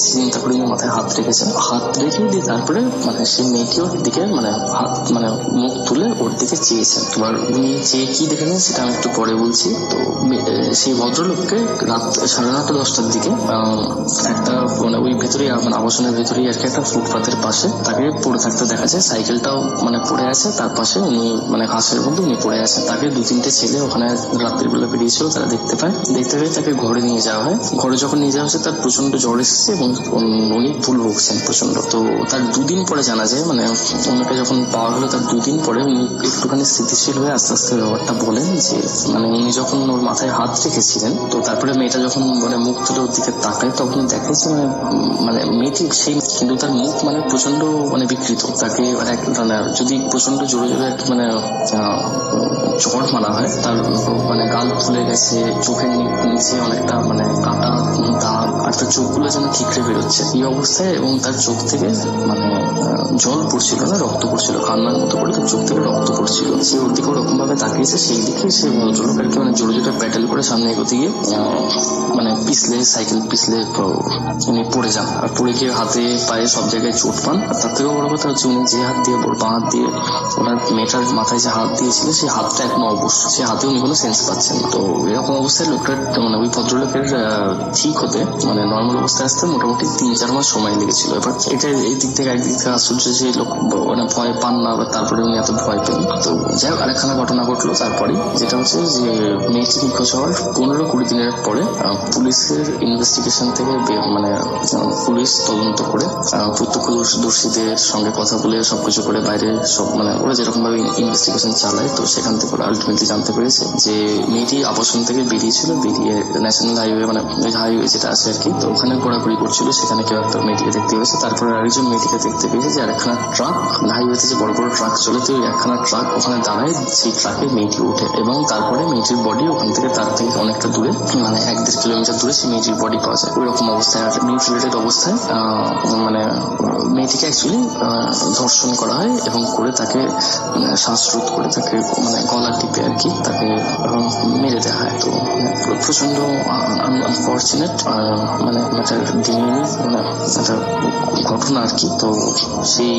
[SPEAKER 4] চিন্তা করে মাথায় হাত রেখেছেন। হাত রেখে দিয়ে তারপরে মানে সেই মেয়েটি ওর দিকে মানে হাত মানে মুখ তুলে ওর দিকে চেয়েছেন। এবার উনি চেয়ে কি দেখেছেন সেটা আমি একটু পরে বলছি। তো সেই ভদ্রলোককে রাত 9:30-10টার দিকে একটা মানে ওই ভেতরেই মানে আবাসনের ভেতরেই আর কি একটা ফুটপাথের পাশে তাকে পড়ে থাকতে দেখা যায়। সাইকেলটাও মানে পড়ে আছে, তার পাশে উনি মানে ঘাসের মধ্যে উনি পড়ে আছেন। তাকে 2-3টে ছেলে ওখানে রাত্রিবেলা বেরিয়েছিল, তারা দেখতে পেয়ে তাকে ঘরে নিয়ে যাওয়া হয়। ঘরে যখন নিয়ে যাওয়া হচ্ছে তার প্রচন্ড জ্বর এসেছে এবং উনি ভুল ভুগছেন প্রচন্ড। তো তার 2 দিন পরে জানা যায় মানে ওনাকে যখন পাওয়া হলো তার 2 দিন পরে উনি একটুখানি স্থিতিশীল হয়ে আস্তে আস্তে ব্যাপারটা বলেন যে মানে উনি যখন ওর মাথায় হাত রেখেছিলেন, তো তারপরে মেয়েটা যখন মানে মুখ তুলে ওর দিকে তাকায় তখন দেখেছে মানে মেয়েটি সেই, কিন্তু তার মুখ মানে প্রচন্ড মানে বিকৃত। তাকে মানে যদি প্রচন্ড জোরে জোরে মানে চট মারা হয়, তার মানে গাল ফুলে গেছে, চোখের নিচে অনেকটা মানে কাটা দাগ, আর তার চোখগুলো যেন ঠিকরে বেরোচ্ছে এই অবস্থায়, এবং তার চোখ থেকে মানে জল পড়ছিল না, রক্ত পড়ছিল, কান্নার মতো করে তার চোখ থেকে রক্ত পড়ছিল। সে ওর দিকে ওরকম ভাবে তাকিয়েছে, সেই দিকে সে ভদ্রলোক আর কি মানে জোরে জোরে প্যাডেল করে সামনে এগোতে গিয়ে মানে সাইকেল পিছলে উনি পড়ে যান। আর পড়ে গিয়ে হাতে পায়ে সব জায়গায় চোট পান। আর তার থেকেও বড় কথা হচ্ছে উনি যে হাত দিয়ে বাঁ হাত দিয়ে ওনার মেয়েটার মাথায় যে হাত দিয়েছিল সেই হাতটা এখনো অবশ্য, সে হাতে উনি কোনো সেন্স পাচ্ছেন। তো এরকম অবস্থায় লোকটার মানে ওই ভদ্রলোকের ঠিক হতে মানে নর্মাল অবস্থায় আসতে মোটামুটি 3-4 মাস সময় সময় লেগেছিল। এবার এটা এই দিক থেকে একদিক থেকে আশ্চর্য যে লোক মানে ভয় পান না, বা তারপরে উনি এত ভয় পেন। তো যাই হোক, আরেকখানা ঘটনা ঘটলো তারপরে, যেটা হচ্ছে যে মেয়েটি নিখোঁজ হওয়ার 15-20 দিনের পরে পুলিশের ইনভেস্টিগেশন থেকে মানে পুলিশ তদন্ত করে প্রত্যক্ষদর্শীদের সঙ্গে কথা বলে সবকিছু করে বাইরে সব মানে ওরা যেরকম ভাবে ইনভেস্টিগেশন চালায়, তো সেখান থেকে ওরা আলটিমেটলি জানতে পেরেছে যে মেয়েটি আবাসন থেকে বেরিয়েছিল, বেরিয়ে ন্যাশনাল হাইওয়ে মানে হাইওয়ে যেটা আছে আর কি, তো ওখানে ঘোরাঘুরি করছিল, সেখানে কেউ একটা মেয়েটিকে দেখতে পেয়েছে। তারপরে আরেকজন মেয়েটিকে দেখতে পেয়েছে যে আরেকখানা ট্রাক হাইওয়েতে যে বড় বড় ট্রাক চলে, তো একখানা ট্রাক ওখানে দাঁড়ায়, সেই ট্রাকে মেয়েটি ওঠে এবং তারপরে মেয়েটির বডি ওখান থেকে তার থেকে অনেকটা দূরে মানে 1-1.5 কিলোমিটার দূরে সেই মেয়েটির বডি পাওয়া যায়। ওই রকম অবস্থায় আর মিউটিলেটেড অবস্থায় মানে মেয়েটিকে অ্যাকচুয়ালি ধর্ষণ করা হয় এবং করে তাকে শ্বাসরোধ করে তাকে মানে গলা টিপে আর কি তাকে মেরে দেওয়া হয়। তো প্রচন্ড আনফর্চুনেট মানে একটা দিনই মানে একটা ঘটনা আর কি। তো সেই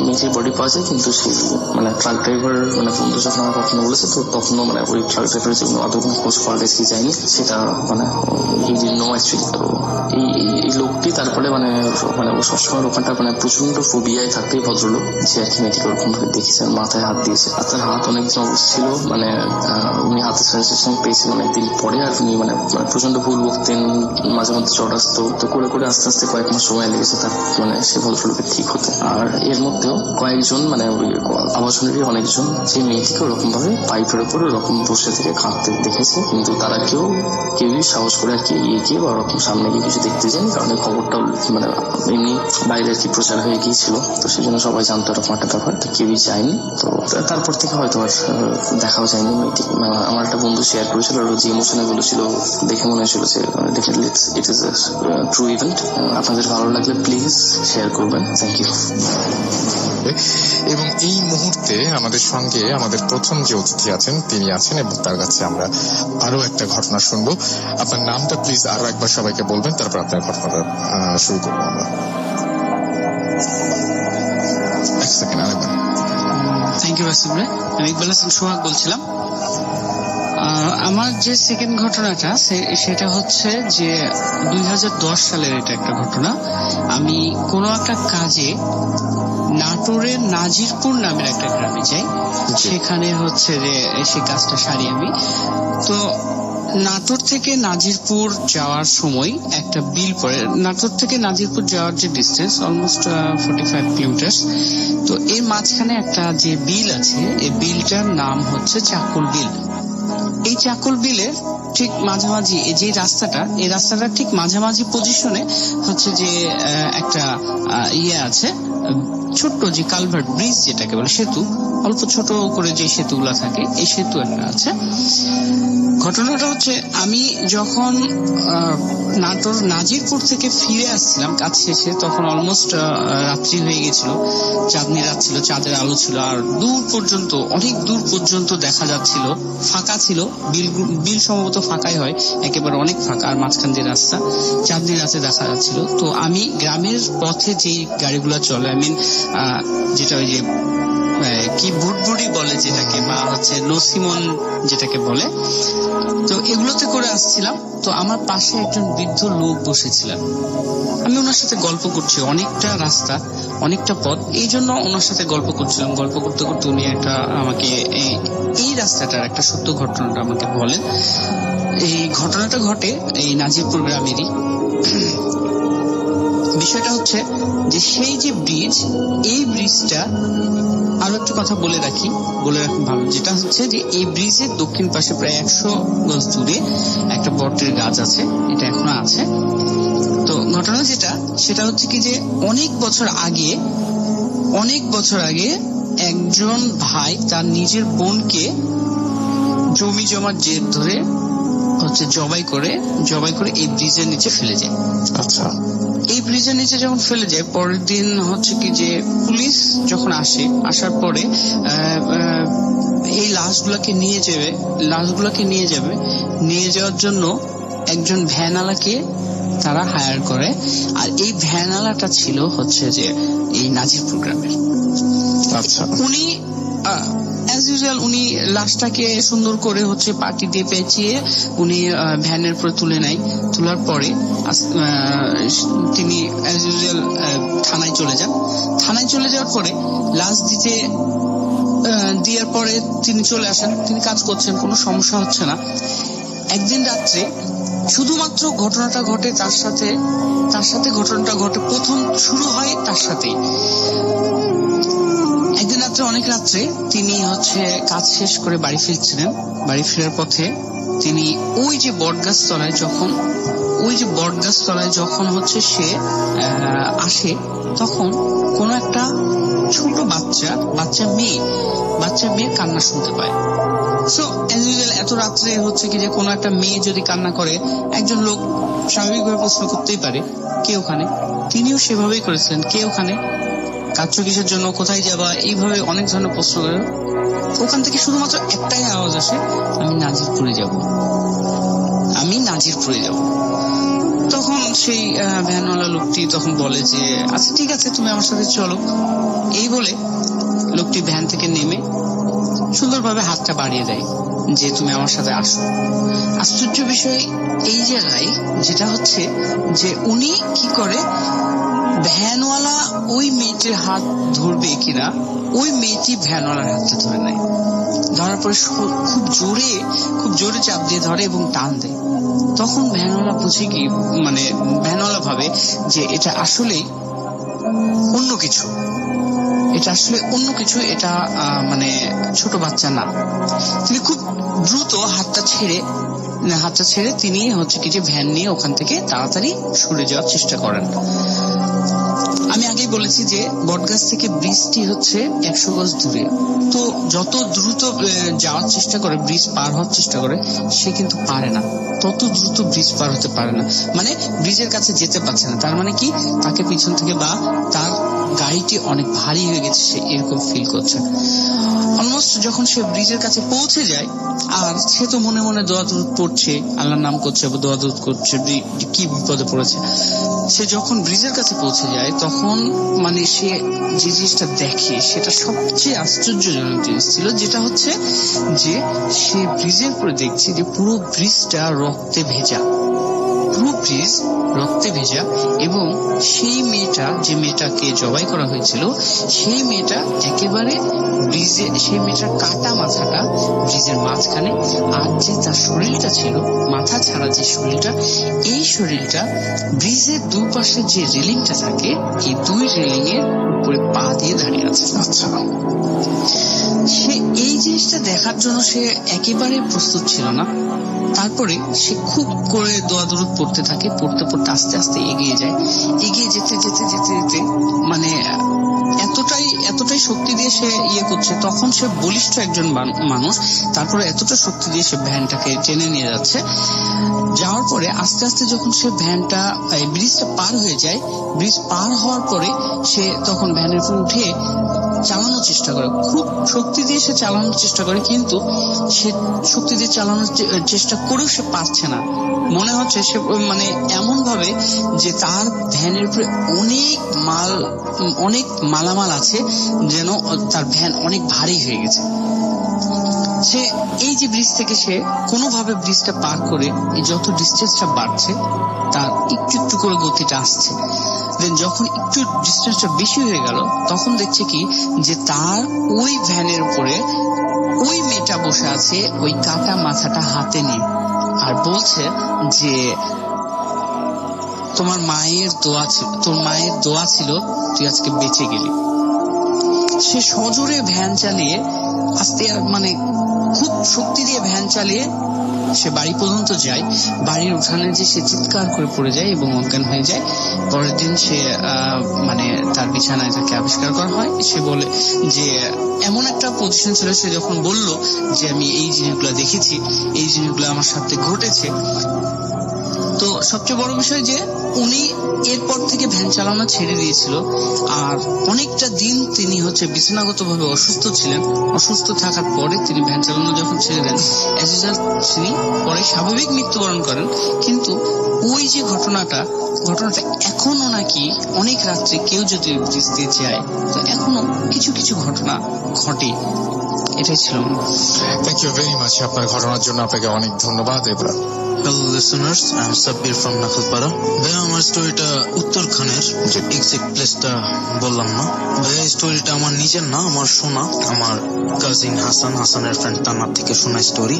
[SPEAKER 4] মেয়েটির বডি পাওয়া যায়, কিন্তু সেই মানে ট্রাক ড্রাইভার মানে বন্ধু যখন আমার ঘটনা বলেছে, তো তখনও মানে ওই ট্রাক ড্রাইভারের যে আদৌ কোনো খোঁজ পাওয়া গেছে যায়নি সেটা মানে নো অ্যাকচুয়ালি। তো এই লোকটি তারপরে মানে ও সবসময় ওখানটা মানে প্রচন্ড ফোবিয়ায় থাকে ভদ্রলোক, যে আর কি মেয়েটিকে ওরকম ভাবে দেখেছেন, মাথায় হাত দিয়েছে, আর তার হাত অনেকদিন অবস্থ ছিল মানে উনি হাতের সেন্সেশন পেয়েছিলেন অনেকদিন পরে। আর উনি মানে প্রচন্ড ভুল বকতেন, মাঝে মধ্যে চট আসতো, তো করে করে আস্তে আস্তে কয়েক মাস সময় লেগেছে তার মানে সে ভদ্রলোকের ঠিক হতে। আর এর মধ্যেও কয়েকজন মানে ওই আবাসনেরই অনেকজন সেই মেয়েটিকে ওরকম ভাবে পাইপের উপর ওরকম বসে থেকে কাঁদতে দেখেছে, কিন্তু তারা কেউই সাহস করে আর কি এগিয়ে গিয়ে বা ওরকম সামনে গিয়ে কিছু দেখতে যায়নি, কারণ এই খবরটাও মানে এমনি বাইরে আর কি প্রচার হয়ে গিয়েছিল, তো সেই জন্য সবাই জানতো এরকম একটা ব্যাপার, তো কেউই যায়নি। তো তারপর থেকে হয়তো আর দেখাও যায়নি মেয়েটি। আমার একটা বন্ধু শেয়ার করেছিল, যে ইমোশনে বলেছিল দেখে মনে হয়েছিল যে definitely it is a true event. আপনাদের ভালো লাগলে প্লিজ শেয়ার করবেন, থ্যাংক ইউ।
[SPEAKER 2] এবং এই মুহূর্তে আমাদের সঙ্গে আমাদের প্রথম যে অতিথি আছেন তিনি আছেন, এবং তার কাছে আমরা আরো একটা ঘটনা শুনবো। আপনার নামটা প্লিজ আরো একবার সবাইকে বলবেন, তারপর আপনার ঘটনাটা শুরু করবো আমরা। এক সেকেন্ড, আরেকবার।
[SPEAKER 1] থ্যাংক ইউ রাসিম ভাই, আমি ইকবাল হাসান সোহাগ বলছিলাম। আমার যে সেকেন্ড ঘটনাটা সেটা হচ্ছে যে 2010 সালের এটা একটা ঘটনা। আমি কোনো একটা কাজে নাটোরের নাজিরপুর নামের একটা গ্রামে যাই, সেখানে হচ্ছে যে সে কাজটা সারি আমি। তো নাটোর থেকে নাজিরপুর যাওয়ার সময় একটা বিল পড়ে। নাটোর থেকে নাজিরপুর যাওয়ার যে ডিস্টেন্স অলমোস্ট 45 কিলোমিটার। তো এর মাঝখানে একটা যে বিল আছে, এই বিলটার নাম হচ্ছে চাকুল বিল। এই চাকুল বিলের ঠিক মাঝামাঝি যে রাস্তাটা, এই রাস্তাটা ঠিক মাঝামাঝি পজিশনে হচ্ছে যে একটা আছে, ছোট্ট যে কালভার্ট ব্রিজ যেটাকে বলে, সেতু, অল্প ছোট করে যে সেতুগুলা থাকে, এই সেতু একটা আছে। ঘটনাটা হচ্ছে আমি যখন নাটোর নাজিরপুর থেকে ফিরে আসছিলাম কাজ শেষে, তখন অলমোস্ট রাত্রি হয়ে গেছিল, চাঁদনি রাত ছিল, চাঁদের আলো ছিল, আর দূর পর্যন্ত অনেক দূর পর্যন্ত দেখা যাচ্ছিল ফাঁকা ছিল। বিল সম্ভবত ফাঁকাই হয়, একেবারে অনেক ফাঁকা, আর মাঝখান দিয়ে রাস্তা, চাঁদনি রাতে দেখা যাচ্ছিল। তো আমি গ্রামের পথে যে গাড়িগুলো চলে, আই মিন যেটা ওই যে কি ভুটভুটি বলে যেটাকে, বা হচ্ছে নসিমন যেটাকে বলে, তো এগুলোতে করে আসছিলাম। তো আমার পাশে একজন বৃদ্ধ লোক বসেছিলেন, আমি ওনার সাথে গল্প করছি, অনেকটা রাস্তা অনেকটা পথ, এই জন্য ওনার সাথে গল্প করছিলাম। গল্প করতে করতে উনি আমাকে এই রাস্তাটার একটা সত্য ঘটনাটা আমাকে বলেন। এই ঘটনাটা ঘটে এই নাজিরপুর গ্রামেরই। বিষয়টা হচ্ছে যে সেই যে ব্রিজ, এই ব্রিজটা, আরো একটা কথা বলে রাখুন ভালো, যেটা হচ্ছে যে এই ব্রিজের দক্ষিণ পাশে প্রায় 100 গজ দূরে একটা বটের গাছ আছে, এটা এখনো আছে। তো ঘটনা সেটা হচ্ছে কি যে অনেক বছর আগে একজন ভাই তার নিজের বোনকে জমি জমার জের ধরে হচ্ছে জবাই করে এই ব্রিজের নিচে ফেলে যায়।
[SPEAKER 2] আচ্ছা,
[SPEAKER 1] এই ব্রিজের নিচে যখন ফেলে যায়, পরের দিন হচ্ছে কি যে পুলিশ যখন আসার পরে এই লাশগুলোকে নিয়ে যাওয়ার জন্য একজন ভ্যানওয়ালাকে তারা হায়ার করে, আর এই ভ্যানওয়ালাটা ছিল হচ্ছে যে এই নাজিরপুর গ্রামের।
[SPEAKER 2] আচ্ছা,
[SPEAKER 1] উনি অ্যাজ ইউজুয়াল উনি লাশটাকে সুন্দর করে হচ্ছে পাটি দিয়ে পেঁচিয়ে উনি ভ্যানের উপরে তুলে নেয়। তোলার পরে তিনি অ্যাজ ইউজুয়াল চলে যান। থানায় চলে যাওয়ার পরে লাশ দেওয়ার পরে তিনি চলে আসেন, তিনি কাজ করছেন, কোনো সমস্যা হচ্ছে না। একদিন রাত্রে শুধুমাত্র ঘটনাটা ঘটে তার সাথে ঘটনাটা ঘটে, প্রথম শুরু হয় তার সাথেই। একদিন রাত্রে, অনেক রাত্রে তিনি কাজ শেষ করে বাড়ি ফিরছিলেন। বাড়ি ফেরার পথে তিনি ওই যে বটগাছতলায় যখন সে আসে, তখন কোন একটা ছোট বাচ্চা মেয়ে কান্না শুনতে পায়। সো এজ ইউজুয়াল এত রাত্রে কি যে কোনো একটা মেয়ে যদি কান্না করে, একজন লোক স্বাভাবিকভাবে প্রশ্ন করতেই পারে কে ওখানে। তিনিও সেভাবেই করেছিলেন, কে ওখানে, কাঁদছো কিসের জন্য, কোথায় যাবা, এইভাবে অনেক ধরনের প্রশ্ন করে। ওখান থেকে শুধুমাত্র একটাই আওয়াজ আসে, আমি নাজিরপুরে যাব। তখন সেই ভ্যানওয়ালা লোকটি তখন বলে যে আচ্ছা ঠিক আছে, তুমি আমার সাথে চলো। এই বলে লোকটি ভ্যান থেকে নেমে সুন্দরভাবে হাতটা বাড়িয়ে দেয় যে তুমি আমার সাথে আসো। আশ্চর্য বিষয় এই জায়গায় যেটা হচ্ছে যে উনি কি করে, ভ্যানওয়ালা ওই মেয়েটির হাত ধরবে কিনা, ওই মেয়েটি ভ্যানওয়ালার হাতটা ধরে নেয়। ধরার পরে খুব জোরে চাপ দিয়ে ধরে এবং টান দেয়। তখন ভ্যানওয়ালা বুঝে কি, ভ্যানওয়ালা ভাবে যে এটা আসলে অন্য কিছু, এটা ছোট বাচ্চা না। তিনি খুব দ্রুত হাতটা ছেড়ে তিনি যে ভ্যান নিয়ে ওখান থেকে তাড়াতাড়ি সরে যাওয়ার চেষ্টা করেন। আমি আগেই বলেছি যে বটগাছ থেকে ব্রিজটি 100 গজ দূরে। তো যত দ্রুত যাওয়ার চেষ্টা করে, ব্রিজ পার হওয়ার চেষ্টা করে, সে কিন্তু পারে না, তত দ্রুত ব্রিজ পার হতে পারে না, ব্রিজের কাছে যেতে পারছে না। তার মানে কি, তাকে পিছন থেকে বা তার গাড়িটি অনেক ভারী হয়ে গেছে, সে এরকম ফিল করছে। অলমোস্ট যখন সে ব্রিজের কাছে পৌঁছে যায়, আর সে তো মনে মনে দোয়া দুরূদ পড়ছে, আল্লাহর নাম করছে, দোয়া দুরূদ করছে, কি বিপদে পড়েছে। সে যখন ব্রিজের কাছে পৌঁছে যায়, তখন সে যে জিনিসটা দেখে সেটা সবচেয়ে আশ্চর্যজনক জিনিস ছিল, যেটা যে সে ব্রিজের পরে দেখছে যে পুরো ব্রিজটা রক্তে ভেজা, এবং সেই মেয়েটাকে জবাই করা হয়েছিল, সেই মেয়েটা একেবারে সেই মেয়েটার কাটা মাথাটা ব্রিজের মাঝখানে, আর যে তার শরীরটা ছিল, মাথা ছাড়া যে শরীরটা, এই শরীরটা ব্রিজের দুপাশে যে রেলিংটা থাকে, এই দুই রেলিং এর উপরে পা দিয়ে দাঁড়িয়ে আছে। আচ্ছা, সে এই জিনিসটা দেখার জন্য সে একেবারে প্রস্তুত ছিল না। তারপরে সে খুব করে দোয়া দুরূদ পড়তে থাকে, পড়তে আস্তে আস্তে এগিয়ে যেতে এতটাই শক্তি দিয়ে সে করছে। তখন সে বলিষ্ঠ একজন মানুষ, তারপরে এতটা শক্তি দিয়ে সে ভ্যানটাকে টেনে নিয়ে যাচ্ছে। যাওয়ার পরে আস্তে আস্তে যখন সে ব্রিজটা পার হয়ে যায়, ব্রিজ পার হওয়ার পরে সে তখন ভ্যানের উপর উঠে চালানোর চেষ্টা করে, খুব শক্তি দিয়ে সে চালানোর চেষ্টা করে, কিন্তু সে শক্তি দিয়ে চালানোর চেষ্টা করেও সে পারছে না। মনে হচ্ছে সে এমন ভাবে যে তার ভ্যানের উপরে অনেক মালামাল আছে, যেন তার ভ্যান অনেক ভারী হয়ে গেছে। সে এই যে ব্রিজ থেকে সে কোনোভাবে ব্রিজটা পার করে যত ডিস্টেন্সটা বাড়ছে, তার একটু করে গতিটা আসছে। দেন যখন একটু ডিস্টেন্সটা বেশি হয়ে গেল, তখন দেখছে কি যে তার ওই ভ্যানের উপরে ওই মেয়েটা বসে আছে, ওই কাটা মাথাটা হাতে নিয়ে, আর বলছে যে তোর মায়ের দোয়া ছিল, তুই আজকে বেঁচে গেলি। সে সজোরে ভ্যান চালিয়ে আস্তে খুব শক্তি দিয়ে ভ্যান চালিয়ে সে বাড়ি পর্যন্ত যায়। বাড়ির উঠানে যে সে চিৎকার করে পড়ে যায় এবং অজ্ঞান হয়ে যায়। পরের দিন সে তার বিছানায় তাকে আবিষ্কার করা হয়। সে বলে যে এমন একটা পজিশন ছিল, সে যখন বলল যে আমি এই জিনিসগুলো দেখেছি, এই জিনিসগুলো আমার সাথে ঘটেছে। তো সবচেয়ে বড় বিষয় যে উনি এরপর থেকে ভ্যান চালানো ছেড়ে দিয়েছিল, আর অনেকটা দিন তিনি বিছানাগত ভাবে অসুস্থ ছিলেন। অসুস্থ থাকার পরে তিনি ভ্যান চালানো যখন ছেড়ে দেন, তিনি পরে স্বাভাবিক মৃত্যুবরণ করেন। কিন্তু ওই যে ঘটনাটা এখনো নাকি অনেক রাত্রে কেউ যদি ব্রিজ দিয়ে যায়, তো এখনো কিছু ঘটনা ঘটে। এটাই ছিল।
[SPEAKER 2] Thank you very much. আপনার ঘটনার জন্য আপনাকে অনেক ধন্যবাদ।
[SPEAKER 3] Hello listeners,
[SPEAKER 5] I am Sabbir from Nakhalpara. ভাই আমার স্টোরিটা উত্তরখানের, এক্সাক্ট প্লেসটা বললাম না ভাই। স্টোরিটা আমার নিজের না, আমার শোনা, আমার কাজিন হাসানের ফ্রেন্ড তান্নার থেকে শোনা স্টোরি।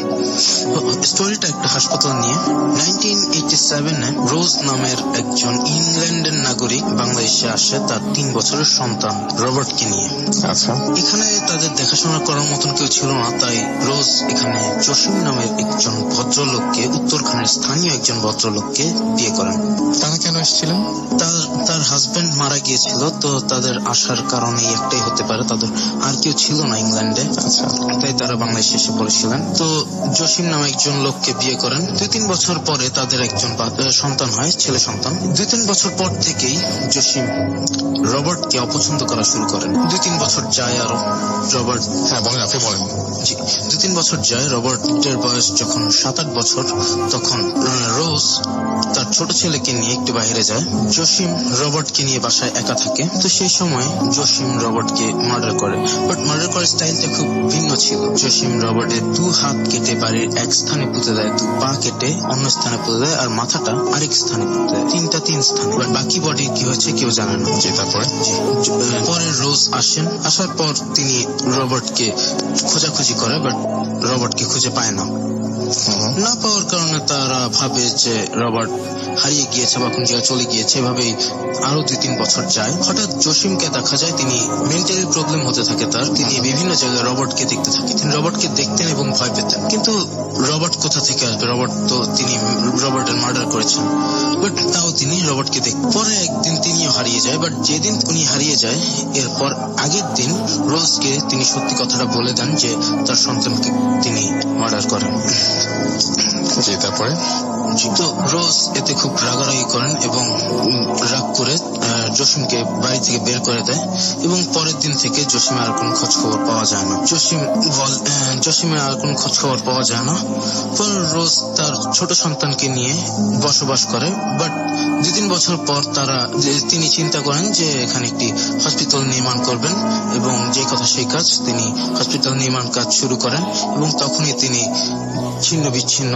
[SPEAKER 5] স্টোরিটা একটা হাসপাতাল নিয়ে। 1987-এ রোজ নামের একজন ইংল্যান্ডের নাগরিক বাংলাদেশে আসে তার 3 বছরের সন্তান রবার্টকে নিয়ে।
[SPEAKER 2] আচ্ছা,
[SPEAKER 5] এখানে তাদের দেখাশোনা করার মতন কেউ ছিল না, তাই রোজ এখানে জসিম নামের একজন ভদ্রলোককে, উত্তরখানের স্থানীয় একজন ভদ্রলোককে বিয়ে করেন।
[SPEAKER 2] তারা কেন এসেছিলেন?
[SPEAKER 5] তার হাজবেন্ড মারা গিয়েছিল, তো তাদের আসার কারণে একটাই হতে পারে, তাদের আর কেউ ছিল না ইংল্যান্ডে।
[SPEAKER 2] আচ্ছা,
[SPEAKER 5] তাই তারা বাংলাদেশে এসে পড়েছিলেন। তো জসিম নামে একজন লোককে বিয়ে করেন। 2-3 বছর পরে তাদের একজন সন্তান হয়, ছেলে সন্তান। 2-3 বছর পর থেকেই জসিম রবার্টকে অপছন্দ করা শুরু করেন। 2-3 বছর যায় আরো রবার্ট।
[SPEAKER 2] হ্যাঁ বলেন, আপনি বলেন।
[SPEAKER 5] 2-3 বছর যায়, রবার্টের বয়স যখন 7-8 বছর, তখন রোজ তার ছোট ছেলেকে নিয়ে একটু বাইরে যায়। জসিম রবার্টকে নিয়ে বাসায় একা থাকে। তো সেই সময় জসিম রবার্টকে মার্ডার করে, বাট মার্ডার করার স্টাইলটা খুব ভিন্ন ছিল। জসিম রবার্টের 2 হাত কেটে বাড়ির এক স্থানে পুঁতে দেয়, 2 পা কেটে অন্য স্থানে পুঁতে দেয়, আর মাথাটা আরেক স্থানে পুঁতে দেয়। 3 স্থানে। বাট বাকি বডি কি হয়েছে কেউ জানে না।
[SPEAKER 2] তারপরে
[SPEAKER 5] পরে রোজ আসেন। আসার পর তিনি রবার্টকে খোঁজাখুঁজি করে, বাট রবার্টকে খুঁজে পায় না। না পাওয়ার কারণে তারা ভাবে যে রবার্ট হারিয়ে গিয়েছে বা কোন জায়গায় চলে গিয়েছে। এভাবেই আরো 2-3 বছর যায়। হঠাৎ জসিমকে দেখা যায় তিনি মেন্টালি প্রবলেম হতে থাকে তার। তিনি বিভিন্ন জায়গায় রবার্টকে দেখতে থাকেন। তিনি রবার্টকে দেখতেন এবং ভয় পেতেন, কিন্তু রবার্ট কোথা থেকে আসবে? রবার্ট তো তিনি রবার্টের মার্ডার করেছেন, বাট তাও তিনি রবার্টকে দেখ। পরে একদিন তিনিও হারিয়ে যায়, বাট যেদিন উনি হারিয়ে যায় এরপর আগের দিন রোজকে তিনি সত্যি কথাটা বলে দেন যে তার সন্তানকে তিনি মার্ডার করেন।
[SPEAKER 2] তারপরে
[SPEAKER 5] তো রোজ এতে খুব রাগারাগি করেন এবং রাগ করে জসিমকে বাড়ি থেকে বের করে দেয়, এবং পরের দিন থেকে জসিমের আর কোনো খোঁজ খবর পাওয়া যায় না। জসিমের আর কোনো খোঁজ খবর পাওয়া যায় না। পর রোজ তার ছোট সন্তানকে নিয়ে বসবাস করে, বাট 2-3 বছর পর তিনি চিন্তা করেন যে এখানে একটি হসপিটাল নির্মাণ করবেন, এবং যে কথা সেই কাজ, তিনি হসপিটাল নির্মাণ কাজ শুরু করেন। এবং তখনই তিনি ছিন্ন বিচ্ছিন্ন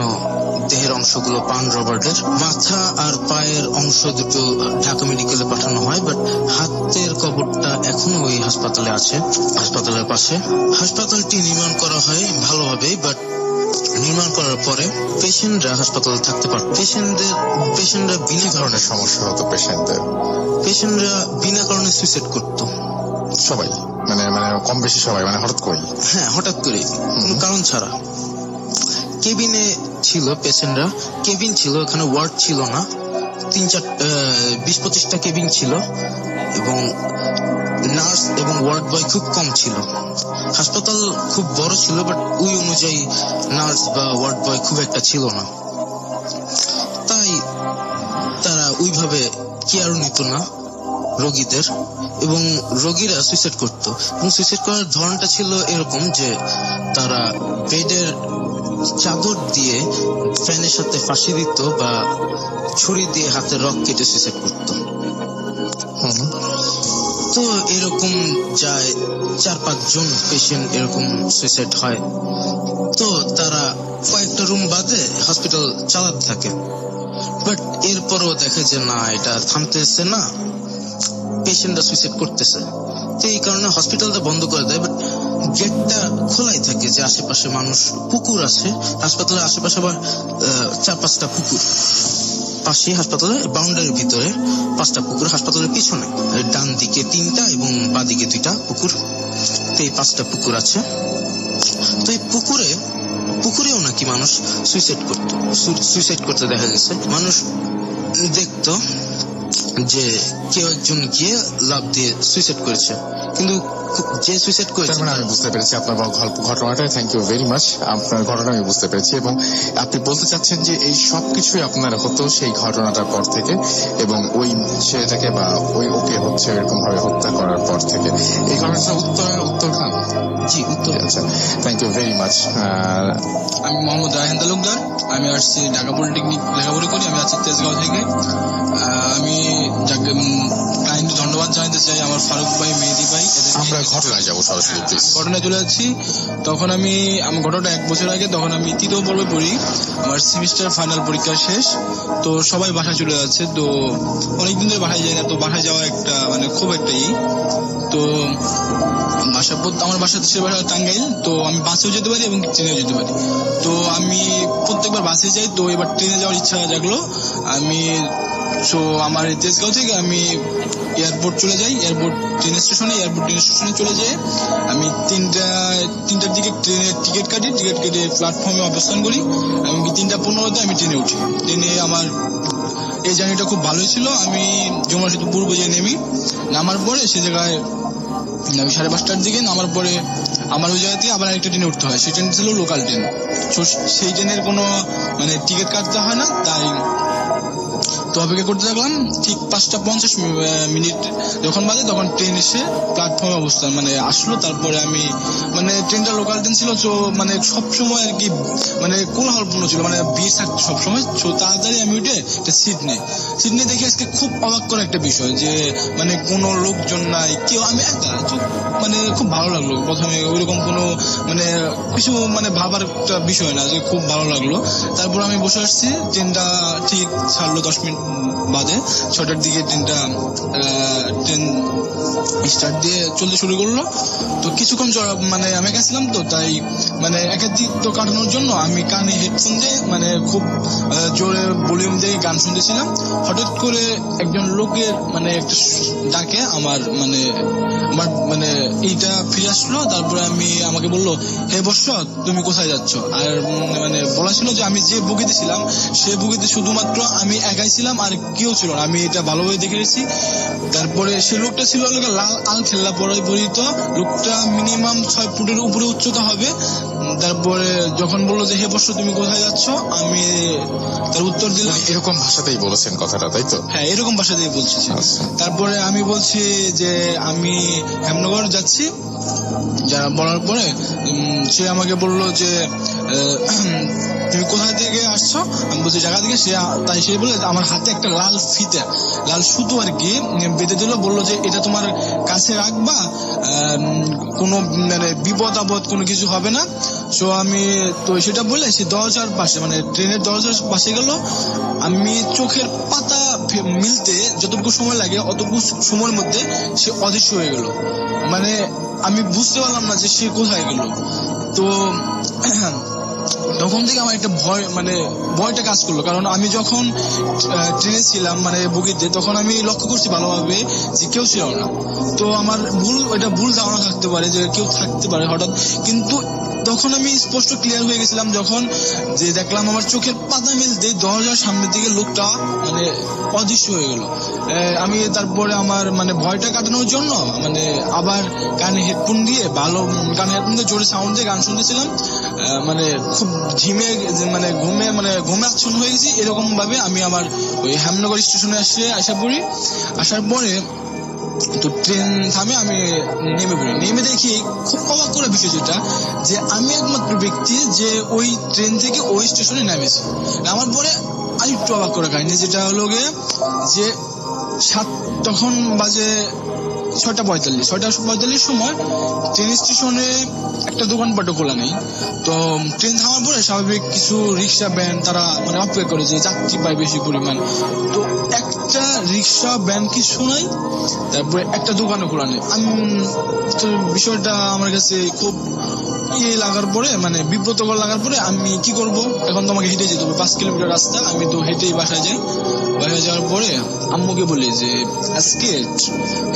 [SPEAKER 5] দেহের অংশগুলো পান রবার্টের। মাথা আর পায়ের অংশ দুটো ঢাকা মেডিকেলে পাঠানো হয়, বাট হাতের কবরটা এখনো ওই হাসপাতালে আছে, হাসপাতালের পাশে। হাসপাতালটি নির্মাণ করা হয় ভালোভাবেই, বাট নির্মাণ করার পরে পেশেন্টরা হাসপাতালে থাকতে পারত। পেশেন্টরা বিনা কারণে
[SPEAKER 2] সমস্যা হতো
[SPEAKER 5] পেশেন্টরা বিনা কারণে সুইসাইড করত।
[SPEAKER 2] সবাই মানে কম বেশি সবাই, মানে হঠাৎ করে?
[SPEAKER 5] হ্যাঁ, হঠাৎ করে, কোনো কারণ ছাড়া। কেবিনে ছিল পেশেন্টরা, কেবিন ছিল, এখানে ওয়ার্ড ছিল না। 20-25টা কেবিন ছিল, এবং নার্স এবং ওয়ার্ড বয় খুব কম ছিল। হাসপাতাল খুব বড় ছিল, বাট ওই অনুযায়ী নার্স বা ওয়ার্ড বয় খুব একটা ছিল না। তাই তারা ওইভাবে কেয়ারও নিত না রোগীদের, এবং রোগীরা সুইসাইড করত। এবং সুইসাইড করার ধরনটা ছিল এরকম যে তারা বেডের চাদর দিয়ে ফ্যানের সাথে ফাঁসি দিত, বা ছুরি দিয়ে হাতের রক কেটে সুইসাইড করত। তো এরকম যায় 4-5 জন পেশেন্ট এরকম সুইসাইড হয়। তো তারা কয়েকটা রুম বাদে হসপিটাল চালাতে থাকে, বাট এরপরও দেখে যে না, এটা থামতেছে না, পেশেন্টরা সুইসাইড করতেছে। তো এই কারণে হসপিটালটা বন্ধ করে দেয়, বাট গেটটা খোলাই থাকে যে আশেপাশে মানুষ, পুকুর আছে হাসপাতালের আশেপাশে, আবার 4-5টা পুকুর পাশে, হাসপাতালের বাউন্ডারির ভিতরে 5টা পুকুর, হাসপাতালের পিছনে ডান দিকে 3টা এবং বাঁ দিকে 2টা পুকুর। তো এই 5টা পুকুর আছে। তো এই পুকুরেও নাকি মানুষ সুইসাইড করতে দেখা গেছে। মানুষ দেখতো যে কেউ একজন গিয়ে লাফ দিয়ে সুইসাইড করেছে, কিন্তু যে সুইসাইড করেছে,
[SPEAKER 2] আমি বুঝতে পেরেছি আপনার ঘটনাটা। থ্যাংক ইউ ভেরি মাচ, আপনার ঘটনা আমি বুঝতে পেরেছি। এবং আপনি বলতে চাচ্ছেন যে এই সবকিছুই আপনার হতো সেই ঘটনাটার পর থেকে, এবং ওই ছেলেটাকে বা ওকে হচ্ছে এরকম ভাবে হত্যা করার পর থেকে। এই ঘটনাটা উত্তরখান?
[SPEAKER 5] জি, উত্তর।
[SPEAKER 2] আচ্ছা, থ্যাংক ইউ ভেরি মাচ।
[SPEAKER 6] আমি মোহাম্মদ রায়হান তালুকদার, আমি আসছি ঢাকা পলিটেকনিক লেখাপড়া করি, আমি আছি তেজগাঁও থেকে। আমি যাকে কাইন্ডলি ধন্যবাদ জানাতে চাই আমার ফারুক ভাই, মেহেদি ভাই, এদের
[SPEAKER 2] আমরা ঘটনায় যাবো সরাসরি প্লিজ।
[SPEAKER 6] ঘটনায় চলে যাচ্ছি। তখন আমি ঘটনাটা 1 বছর আগে, তখন আমি 3য় পর্বে পড়ি, আমার সেমিস্টার ফাইনাল পরীক্ষা শেষ। তো সবাই বাসায় চলে যাচ্ছে, তো অনেকদিন ধরে বাসায় যাই না, তো বাসায় যাওয়া একটা মানে খুব একটা তো আমার বাসা সে বাসা টাঙ্গাইল, তো আমি বাসেও যেতে পারি এবং ট্রেনেও যেতে পারি। তো আমি প্রত্যেকবার বাসে যাই, তো এবার ট্রেনে যাওয়ার ইচ্ছা জাগলো। আমি আমার তেজগাঁও থেকে আমি এয়ারপোর্ট চলে যাই, এয়ারপোর্ট ট্রেন স্টেশনে চলে যাই। আমি তিনটার দিকে ট্রেনের টিকিট কাটি, টিকিট কেটে প্ল্যাটফর্মে অবস্থান করি। আমি 3:15 আমি ট্রেনে উঠি। ট্রেনে আমার এই জার্নিটা খুব ভালোই ছিল। আমি যমুনা সেতু পূর্ব যে নামার পরে সে জায়গায় আমি 5:30টার দিকে নামার পরে আমার ওই জায়গা থেকে আবার আরেকটা ট্রেনে উঠতে হয়। সেই ট্রেন ছিল লোকাল ট্রেন, সেই ট্রেনের কোনো মানে টিকিট কাটতে হয় না। তাই তো অপেক্ষা করতে থাকলাম। ঠিক 5:50 যখন বাজে, তখন ট্রেন এসে প্ল্যাটফর্মে অবস্থান মানে আসলো। তারপরে আমি মানে ট্রেনটা লোকাল ট্রেন ছিল, তো মানে সবসময় আর কি মানে কোলাহলপূর্ণ ছিল, মানে ভিড় থাকতো সবসময়। তাড়াতাড়ি আমি উঠে একটা সিট নিয়ে দেখি আজকে খুব অবাক করা একটা বিষয় যে মানে কোনো লোকজন নাই, কেউ, আমি একা। তো মানে খুব ভালো লাগলো প্রথমে, ওইরকম কোনো মানে কিছু মানে ভাবার একটা বিষয় না, যে খুব ভালো লাগলো। তারপর আমি বসে আসছি। ট্রেনটা ঠিক ছাড়লো 10 মিনিট বাদে, 6টার দিকে ট্রেন স্টার্ট দিয়ে চলতে শুরু করলো। তো কিছুক্ষণ মানে আমি গেছিলাম, তো তাই মানে একাধিত্ব কাটানোর জন্য আমি কানে হেডফোন দিয়ে মানে খুব জোরে ভলিউম দিয়ে গান শুনতেছিলাম। হঠাৎ করে একজন লোকের মানে একটা ডাকে আমার মানে এইটা ফিরে আসলো। তারপরে আমাকে বললো, হে বর্ষ, তুমি কোথায় যাচ্ছ? আর মানে বলা ছিল যে আমি যে বগিতে ছিলাম সে বগিতে শুধুমাত্র আমি একাই ছিলাম, আর কেউ ছিল না। আমি এটা ভালোভাবে দেখে রেখেছি। তারপরে সে লোকটা ছিল লাল আল খেল্লা পরিহিত, লোকটা মিনিমাম 6 ফুটের উপরে উচ্চতা হবে। তারপরে যখন বললো যে হে বর্ষ, তুমি কোথায় যাচ্ছ, আমি তার উত্তর দিলাম।
[SPEAKER 2] এরকম ভাষাতেই বলেছেন কথাটা, তাই তো?
[SPEAKER 6] হ্যাঁ, এরকম ভাষাতেই বলছি। তারপরে আমি বলছি যে আমি হেমনগর যাচ্ছি। যা বলার পরে সে আমাকে বললো যে তুমি কোথা থেকে আসছো? আমি বলছি জায়গা থেকে। তাই সে বলে আমার হাতে একটা লাল সুতো আর কি বেঁধে দিল। বললো যে এটা তোমার কাছে রাখবা, কোনো মানে বিপদ আপদ কোনো কিছু হবে না। সো আমি তো সেটা বলে সে দরজার পাশে মানে ট্রেনের দরজার পাশে গেল। আমি চোখের পাতা মিলতে যতটুকু সময় লাগে অতটুকু সময়ের মধ্যে সে অদৃশ্য হয়ে গেল। মানে আমি বুঝতে পারলাম না যে সে কোথায় গেল। তো তখন থেকে আমার একটা ভয়টা কাজ করলো, কারণ আমি যখন ট্রেনে ছিলাম মানে বগিতে, তখন আমি লক্ষ্য করছি ভালোভাবে যে কেউ ছিল না। তো আমার ভুল ধারণা থাকতে পারে যে কেউ থাকতে পারে হঠাৎ, কিন্তু তখন আমি স্পষ্ট ক্লিয়ার হয়ে গেছিলাম যখন যে দেখলাম আমার চোখের পাতা মিলতে দরজার সামনের দিকে লোকটা মানে অদৃশ্য হয়ে গেল। আমি তারপরে আমার মানে ভয়টা কাটানোর জন্য মানে আবার কানে হেডফোন দিয়ে জোরে সাউন্ড দিয়ে গান শুনতেছিলাম। মানে খুব ঘুমে আচ্ছন্ন হয়ে গেছি। এরকম ভাবে আমি আমার ওই হেমনগর স্টেশনে আসার পরে তো ট্রেন থামে, আমি নেমে দেখি খুব অবাক করা বিষয় যেটা যে আমি একমাত্র ব্যক্তি যে ওই ট্রেন থেকে ওই স্টেশনে নেমেছে। নামার পরে আরেকটু অবাক করা কাহিনী যেটা হলো গিয়ে যে তখন বাজে 6:45 সময় ট্রেন স্টেশনে একটা দোকানপাটও খোলা নেই। তো ট্রেন থামার পরে স্বাভাবিক কিছু রিক্সা ভ্যান তারা মানে অপেক্ষা করে যে যাত্রী পায় বেশি পরিমাণ। তো একটা রিক্সা ভ্যান কিছু নাই, তারপরে একটা দোকানও খোলা নেই। তো বিষয়টা আমার কাছে খুব লাগার পরে মানে বিব্রতকর লাগার পরে আমি কি করব, এখন তো আমাকে হেঁটে যেতে হবে 5 কিলোমিটার রাস্তা। আমি তো হেঁটেই বাসায় যাই। বাসায় যাওয়ার পরে আম্মুকে বলি যে আজকে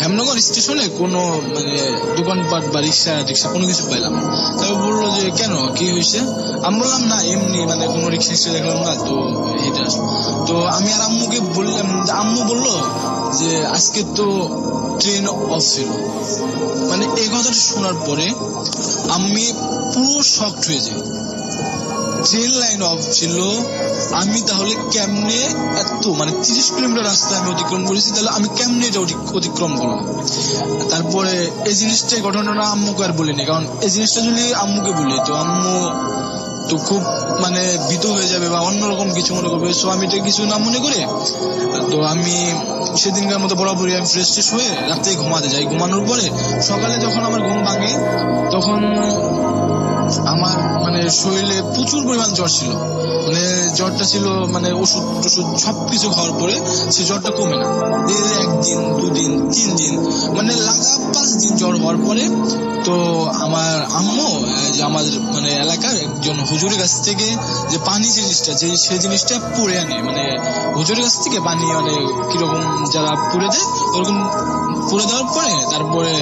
[SPEAKER 6] হেমনগর স্টেশনে কোনো মানে দোকানপাট বা রিক্সা কোনো কিছু পাইলাম না। তারপর বললো যে কেন, কি হয়েছে? আমি বললাম না এমনি মানে কোনো রিক্সা দেখলাম না, তো হেঁটে আসবো। তো আমি আর আম্মুকে বললাম, আম্মু বললো যে আজকে তো ট্রেন অফ ছিল। মানে এই কথাটা শোনার পরে আমি পুরো শকড হয়ে যাই। ট্রেন লাইন অফ ছিল, আমি তাহলে কেমনে এত মানে 30 কিলোমিটার রাস্তা আমি অতিক্রম করেছি, তাহলে আমি কেমনে এটা অতিক্রম করলাম? তারপরে এই জিনিসটা ঘটনাটা আম্মুকে আর বলিনি, কারণ এই জিনিসটা যদি আম্মুকে বলি তো আম্মু তো খুব মানে ভীত হয়ে যাবে বা অন্যরকম কিছু মনে করবে। সো আমি এটা কিছু না মনে করে তো আমি সেদিনকার মতো বরাবরই আমি ফ্রেশ ট্রেশ হয়ে রাতে ঘুমাতে যাই। ঘুমানোর পরে সকালে যখন আমার ঘুম ভাঙে তখন আমার মানে শরীরে প্রচুর পরিমাণ জ্বর ছিল। মানে জ্বরটা ছিল মানে ওষুধ টষুধ সবকিছু খাওয়ার পরে সে জ্বরটা কমে না। একদিন, 2 দিন, 3 দিন, মানে লাগা 5 দিন জ্বর হওয়ার পরে তো আমার আম্মু যে আমাদের মানে এলাকার একজন হুজুরের কাছ থেকে যে পানি জিনিসটা সেই জিনিসটা পুড়ে আনে, মানে হুজুরের কাছ থেকে পানি মানে কিরকম যারা পুড়ে দেয় ওরকম পুড়ে দেওয়ার পরে তারপরে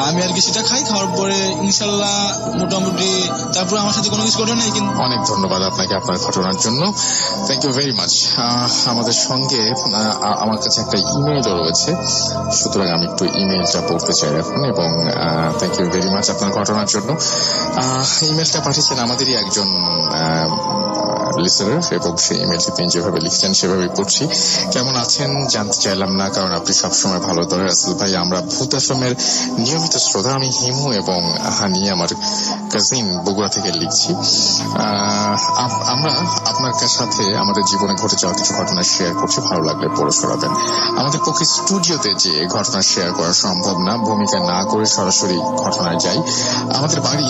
[SPEAKER 6] আমি আর কি সেটা খাই। খাওয়ার পরে ইনশাল্লাহ মোটামুটি তারপরে আমার সাথে কোনো কিছু ঘটে নাই। কিন্তু
[SPEAKER 2] অনেক ধন্যবাদ আপনাকে আপনার ঘটনার জন্য, থ্যাংক ইউ ভেরি মাচ। আমাদের সঙ্গে আমার কাছে একটা ইমেইলও রয়েছে, সুতরাং আমি একটু ইমেইলটা পড়তে চাই এখন। এবং থ্যাংক ইউ ভেরি মাচ আপনার ঘটনার জন্য। ইমেইলটা পাঠিয়েছেন আমাদেরই একজন লিসেনার এবং সেই ইমেইলটি তিনি যেভাবে লিখছেন সেভাবেই পড়ছি। কেমন আছেন জানতে চাইলাম না, কারণ আপনি সবসময় ভালো ধরে রাসেল ভাই। আমরা ভূত আশ্রমের নিয়মিত শ্রোতা। আমি হিমু এবং হানি আমার কাজিন বগুড়া থেকে লিখছি। আমরা আপনার সাথে আমাদের জীবনে ঘটে যাওয়া কিছু ঘটনা শেয়ার করছি, ভালো লাগলে পড়ে শোনাবেন। আমাদের পক্ষে স্টুডিওতে যে ঘটনা শেয়ার করা সম্ভব না, ভূমিকা না করে সরাসরি ঘটনায় যাই। আমাদের বাড়ি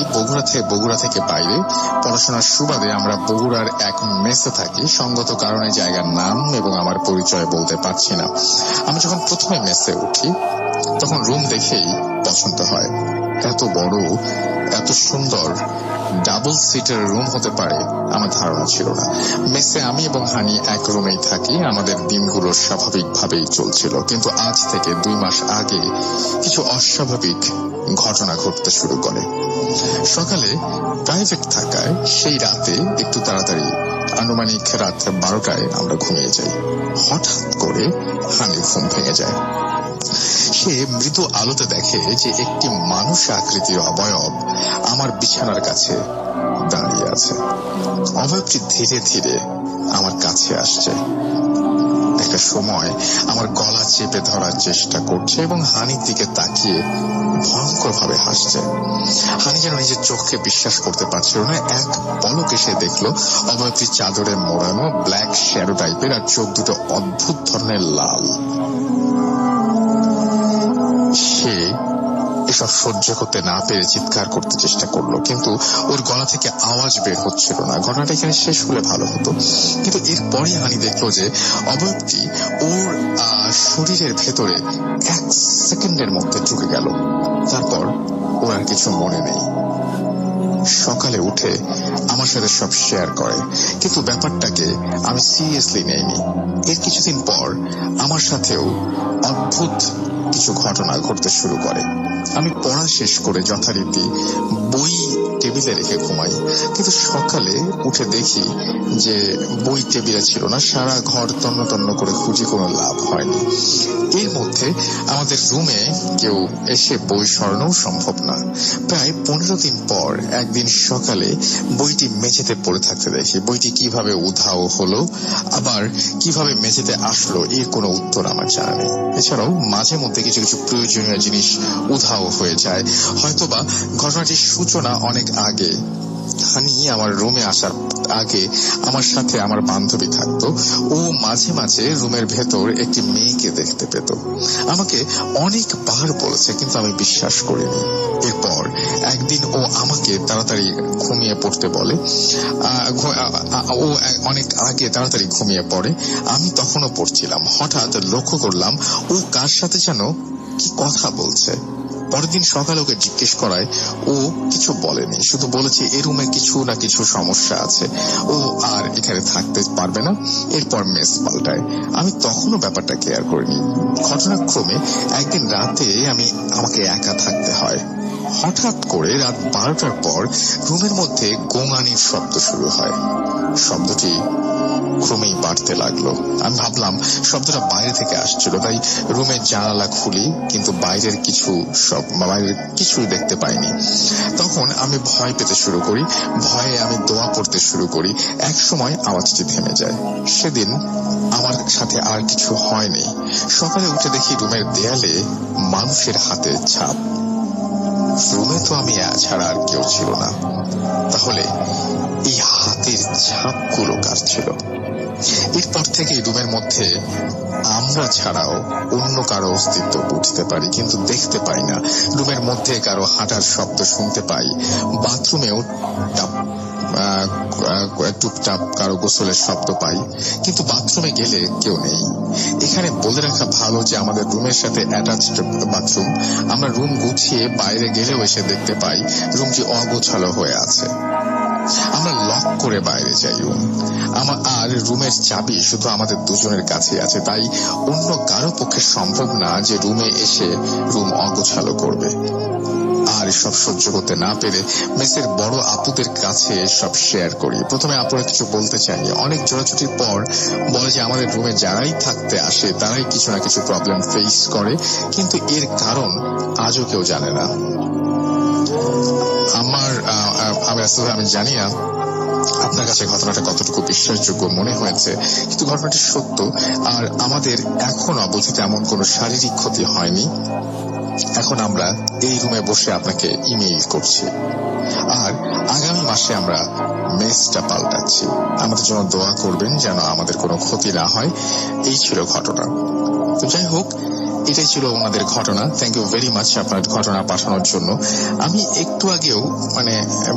[SPEAKER 2] বগুড়া থেকে বাইরে। পড়াশোনার সুবাদে আমরা বগুড়ার এক মেসে থাকি। সঙ্গত কারণে জায়গার নাম এবং আমার পরিচয় বলতে পারছি না। আমি যখন প্রথমে মেসে উঠি তখন রুম দেখেই পছন্দ হয়। এত বড়, এত সুন্দর ডাবল সিটের রুম হতে পারে আমার ধারণা ছিল না। মেসে আমি এবং হানি এক রুমেই থাকি। আমাদের দিনগুলো স্বাভাবিকভাবেই চলছিল, কিন্তু আজ থেকে 2 মাস আগে কিছু অস্বাভাবিক ঘটনা ঘটতে শুরু করে। সকালে প্রাইভেট থাকায় সেই রাতে একটু তাড়াতাড়ি, আনুমানিক রাত 12টায় আমরা ঘুমিয়ে যাই। হঠাৎ করে হানির ঘুম ভেঙে যায়। সে মৃদু আলোতে দেখে যে একটি মানুষ আকৃতির অবয়ব আমার বিছানার কাছে দাঁড়িয়ে আছে। অবয়বটি ধীরে ধীরে আমার কাছে আসছে। একটা সময় আমার গলা চেপে ধরার চেষ্টা করছে এবং হানির দিকে তাকিয়ে ভয়ঙ্কর ভাবে হাসছে। হানি যেন নিজের চোখকে বিশ্বাস করতে পারছিল না। এক পলকে সে দেখলো অবয়বটি চাদরে মোড়ানো, ব্ল্যাক শ্যাডো টাইপের, আর চোখ দুটো অদ্ভুত ধরনের লাল। সে এসব সহ্য করতে না পেরে চিৎকার করতে চেষ্টা করলো, কিন্তু ওর গলা থেকে আওয়াজ বের হচ্ছিল না। ঘটনাটা এখানে শেষ হলে ভালো হতো, কিন্তু এরপরে হানি দেখলো যে অবয়বটি ওর শরীরের ভেতরে 1 সেকেন্ডের মধ্যে ঢুকে গেল। তারপর ওর আর কিছু মনে নেই। সকালে উঠে আমার সাথে সব শেয়ার করে, কিন্তু ব্যাপারটাকে আমি সিরিয়াসলি নেইনি। এর কিছুদিন পর আমার সাথেও অদ্ভুত কিছু ঘটনা ঘটতে শুরু করে। আমি পড়া শেষ করে যথারীতি বই টেবিলে রেখে ঘুমাই, কিন্তু সকালে উঠে দেখি যে বই টেবিলে ছিল না। সারা ঘর তন্ন তন্ন করে খুঁজে কোনো লাভ হয়নি। এর মধ্যে আমাদের রুমে কেউ এসে বই সরানোও সম্ভব না। প্রায় 15 দিন পর একদিন সকালে বইটি মেঝেতে পড়ে থাকতে দেখি। বইটি কিভাবে উধাও হলো, আবার কিভাবে মেঝেতে আসলো, এর কোনো উত্তর আমার জানা নেই। এছাড়াও মাঝে মধ্যে কিছু কিছু প্রয়োজনীয় জিনিস উধাও হয়ে যায়। হয়তোবা ঘটনাটির সূচনা অনেক আগে। হানি আমার রুমে আসার আগে আমার সাথে আমার বান্ধবী থাকতো। ও মাঝে মাঝে রুমের ভেতর একটি মেয়েকে দেখতে পেত। আমাকে অনেকবার বলেছে, কিন্তু আমি বিশ্বাস করিনি। এরপর একদিন ও আমাকে তাড়াতাড়ি ঘুমিয়ে পড়তে বলে। ও অনেক আগে তাড়াতাড়ি ঘুমিয়ে পড়ে। আমি তখনও পড়ছিলাম। হঠাৎ লক্ষ্য করলাম ও কার সাথে যেন কি কথা বলছে। পরের দিন সকালে ওকে জিজ্ঞেস করায় ও কিছু বলেনি, শুধু বলেছে এ রুমে কিছু না কিছু সমস্যা আছে, ও আর এখানে থাকতে পারবে না। এরপর মেস পাল্টায়। আমি তখনও ব্যাপারটা কেয়ার করিনি। ঘটনাক্রমে একদিন রাতে আমাকে একা থাকতে হয়। হঠাৎ করে রাত 12টার পর রুমের মধ্যে গোঙানির শব্দ শুরু হয়। শব্দটি ক্রমেই বাড়তে লাগলো। আমি ভাবলাম শব্দটা বাইরে থেকে আসছিল, তাই রুমের জানালা খুলি, কিন্তু বাইরের কিছুই দেখতে পাইনি। তখন আমি ভয় পেতে শুরু করি। ভয়ে আমি দোয়া পড়তে শুরু করি। এক সময় আওয়াজটি থেমে যায়। সেদিন আমার সাথে আর কিছু হয়নি। সকালে উঠে দেখি রুমের দেয়ালে মানুষের হাতের ছাপ। রুমে তো আমি ছাড়া আর কেউ ছিল না। তাহলে এই হাতের ছাপগুলো কার ছিল? এরপর থেকে রুমের মধ্যে আমরা ছাড়াও অন্য কারো অস্তিত্ব বুঝতে পারি, কিন্তু দেখতে পাই না। রুমের মধ্যে কারো হাঁটার শব্দ শুনতে পাই, বাথরুমেও টুপটাপ কারো গোসলের শব্দ পাই, কিন্তু বাথরুমে গেলে কেউ নেই। এখানে বলে রাখা ভালো যে আমাদের রুমের সাথে অ্যাটাচড বাথরুম। আমরা রুম গুছিয়ে বাইরে গেলেও এসে দেখতে পাই রুমটি অগোছালো হয়ে আছে। আমরা লক করে বাইরে যাই রুম, আর রুমের চাবি শুধু আমাদের দুজনের কাছে আছে। তাই অন্য কারো পক্ষে সম্ভব না যে রুমে এসে রুম অগোছালো করবে। আর সব সহ্য করতে না পেরে মেসের বড় আপুদের কাছে সব শেয়ার করি। প্রথমে আপুরা কিছু বলতে চায়নি, অনেক জোড়াছুটির পর বলে যে আমাদের রুমে যারাই থাকতে আসে তারাই কিছু না কিছু প্রবলেম ফেস করে, কিন্তু এর কারণ আজও কেউ জানে না। আমি জানি না আপনার কাছে ঘটনাটা কতটুকু বিশ্বাসযোগ্য মনে হয়েছে, কিন্তু ঘটনাটি সত্য। আর আমাদের এখন অবধিত এমন কোনো শারীরিক ক্ষতি হয়নি। এখন আমরা এই রুমে বসে আপনাকে ইমেইল করছি, আর আগামী মাসে আমরা মেসটা পাল্টাচ্ছি। আমাদের জন্য দোয়া করবেন যেন আমাদের কোনো ক্ষতি না হয়। এই ছিল ঘটনা। তো যাই হোক, এটাই ছিল ওনাদের ঘটনা। থ্যাংক ইউ ভেরি মাচ আপনার ঘটনা পাঠানোর জন্য। আমি একটু আগেও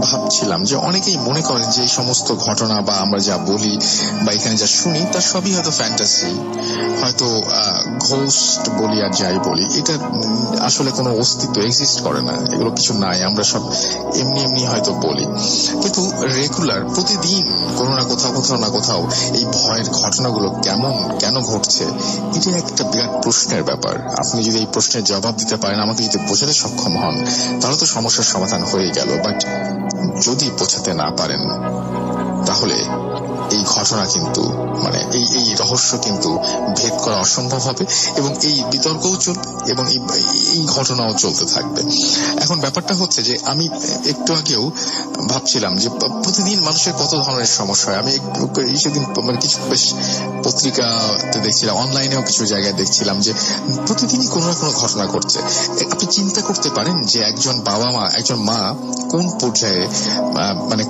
[SPEAKER 2] ভাবছিলাম যে অনেকেই মনে করেন যে এই সমস্ত ঘটনা বা আমরা যা বলি বা এখানে যা শুনি তার সবই হয়তো ফ্যান্টাসি, হয়তো ঘোস্ট বলি আর যাই বলি, এটা আসলে কোনো অস্তিত্ব এক্সিস্ট করে না, এগুলো কিছু নাই, আমরা সব এমনি এমনি হয়তো বলি। কিন্তু রেগুলার প্রতিদিন কোনো না কোথাও না কোথাও এই ভয়ের ঘটনাগুলো কেন ঘটছে, এটা একটা বিরাট প্রশ্নের ব্যাপার। আপনি যদি এই প্রশ্নের জবাব দিতে পারেন, আমাকে যদি বোঝাতে সক্ষম হন, তাহলে তো সমস্যার সমাধান হয়ে গেল। বাট যদি বোঝাতে না পারেন, তাহলে এই ঘটনা কিন্তু এই রহস্য কিন্তু ভেদ করা অসম্ভব হবে, এবং এই বিতর্কও চলবে এবং এই ঘটনাও চলতে থাকবে। এখন ব্যাপারটা হচ্ছে যে আমি একটু আগেও ভাবছিলাম যে প্রতিদিন মানুষের কত ধরনের সমস্যা হয়। আমি সেদিন কিছু বেশ পত্রিকাতে দেখছিলাম, অনলাইনেও কিছু জায়গায় দেখছিলাম যে প্রতিদিনই কোনো না কোনো ঘটনা ঘটছে। আপনি চিন্তা করতে পারেন যে একজন বাবা মা, একজন মা কোন পর্যায়ে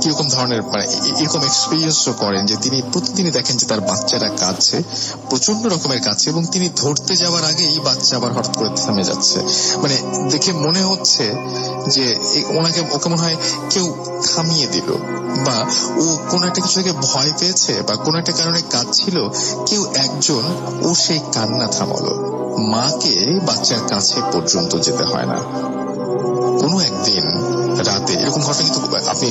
[SPEAKER 2] কিরকম ধরনের এরকম এক্সপিরিয়েন্সও করেন যে তিনি প্রতিদিনই দেখেন যে তার বাচ্চারা কাঁদছে, প্রচন্ড রকমের কাঁদছে, এবং তিনি ধরতে যাওয়ার আগে এই বাচ্চা আবার হঠাৎ করে থেমে যাচ্ছে। দেখে মনে হচ্ছে যে ওকে মনে হয় কেউ থামিয়ে দিল, বা ও কোন একটা কিছু থেকে ভয় পেয়েছে বা কোন একটা কারণে কাঁদছিল, কেউ একজন ও সেই কান্না থামালো। মাকে বাচ্চার কাছে পর্যন্ত যেতে হয় না। কোনো একদিন রাতে এরকম ঘটনা কিন্তু আপনি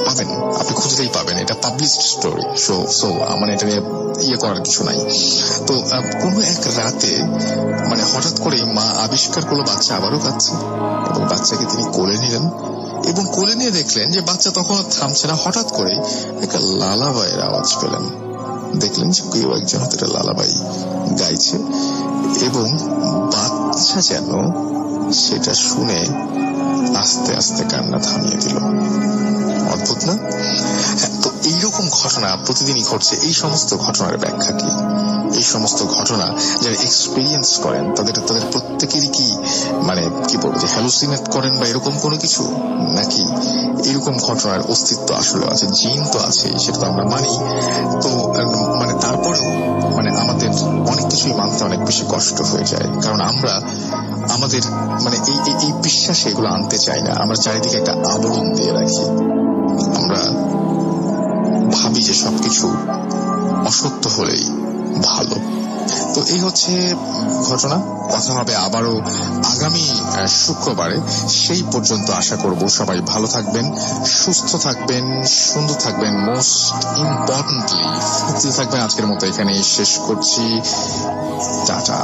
[SPEAKER 2] পাবেন, আপনি খুঁজতেই পাবেন, এটা পাবলিশড স্টোরি। সো এটা নিয়ে করার কিছু নাই। তো কোনো এক রাতে হঠাৎ করে মা আবিষ্কার করলো বাচ্চা আবারও কাঁদছে, এবং বাচ্চাকে তিনি কোলে নিলেন, এবং কোলে নিয়ে দেখলেন যে বাচ্চা তখন থামছে না। হঠাৎ করে একটা লালাবাইয়ের আওয়াজ পেলেন, দেখলেন যে কেউ একজন হাতে লালাবাই গাইছে, এবং বাচ্চা যেন সেটা শুনে আস্তে আস্তে কান্না থামিয়ে দিল। অদ্ভুত না? তো এইরকম ঘটনা প্রতিদিনই ঘটছে। এই সমস্ত ঘটনার ব্যাখ্যা কি? এই সমস্ত ঘটনা যারা এক্সপিরিয়েন্স করেন তাদের প্রত্যেকেরই কি কি বলবো যে হ্যালুসিনেট করেন বা এরকম কোনো কিছু, নাকি এরকম ঘটনার অস্তিত্ব আসলে আছে? জিন তো আছে, সেটা তো আমরা মানি। তো তারপরেও আমাদের অনেক কিছুই মানতে অনেক বেশি কষ্ট হয়ে যায়, কারণ আমরা আমাদের এই বিশ্বাসে এগুলো আনতে চাই না। আমরা চারিদিকে একটা আবরণ দিয়ে রাখি। আমরা ভাবি যে সবকিছু অসত্য হলেই ভালো। তো এই হচ্ছে ঘটনা। কথা হবে আবারও আগামী শুক্রবারে। সেই পর্যন্ত আশা করব সবাই ভালো থাকবেন, সুস্থ থাকবেন, সুন্দর থাকবেন, মোস্ট ইম্পর্টেন্টলি সুস্থ থাকবেন। আজকের মতো এখানেই শেষ করছি। টাটা।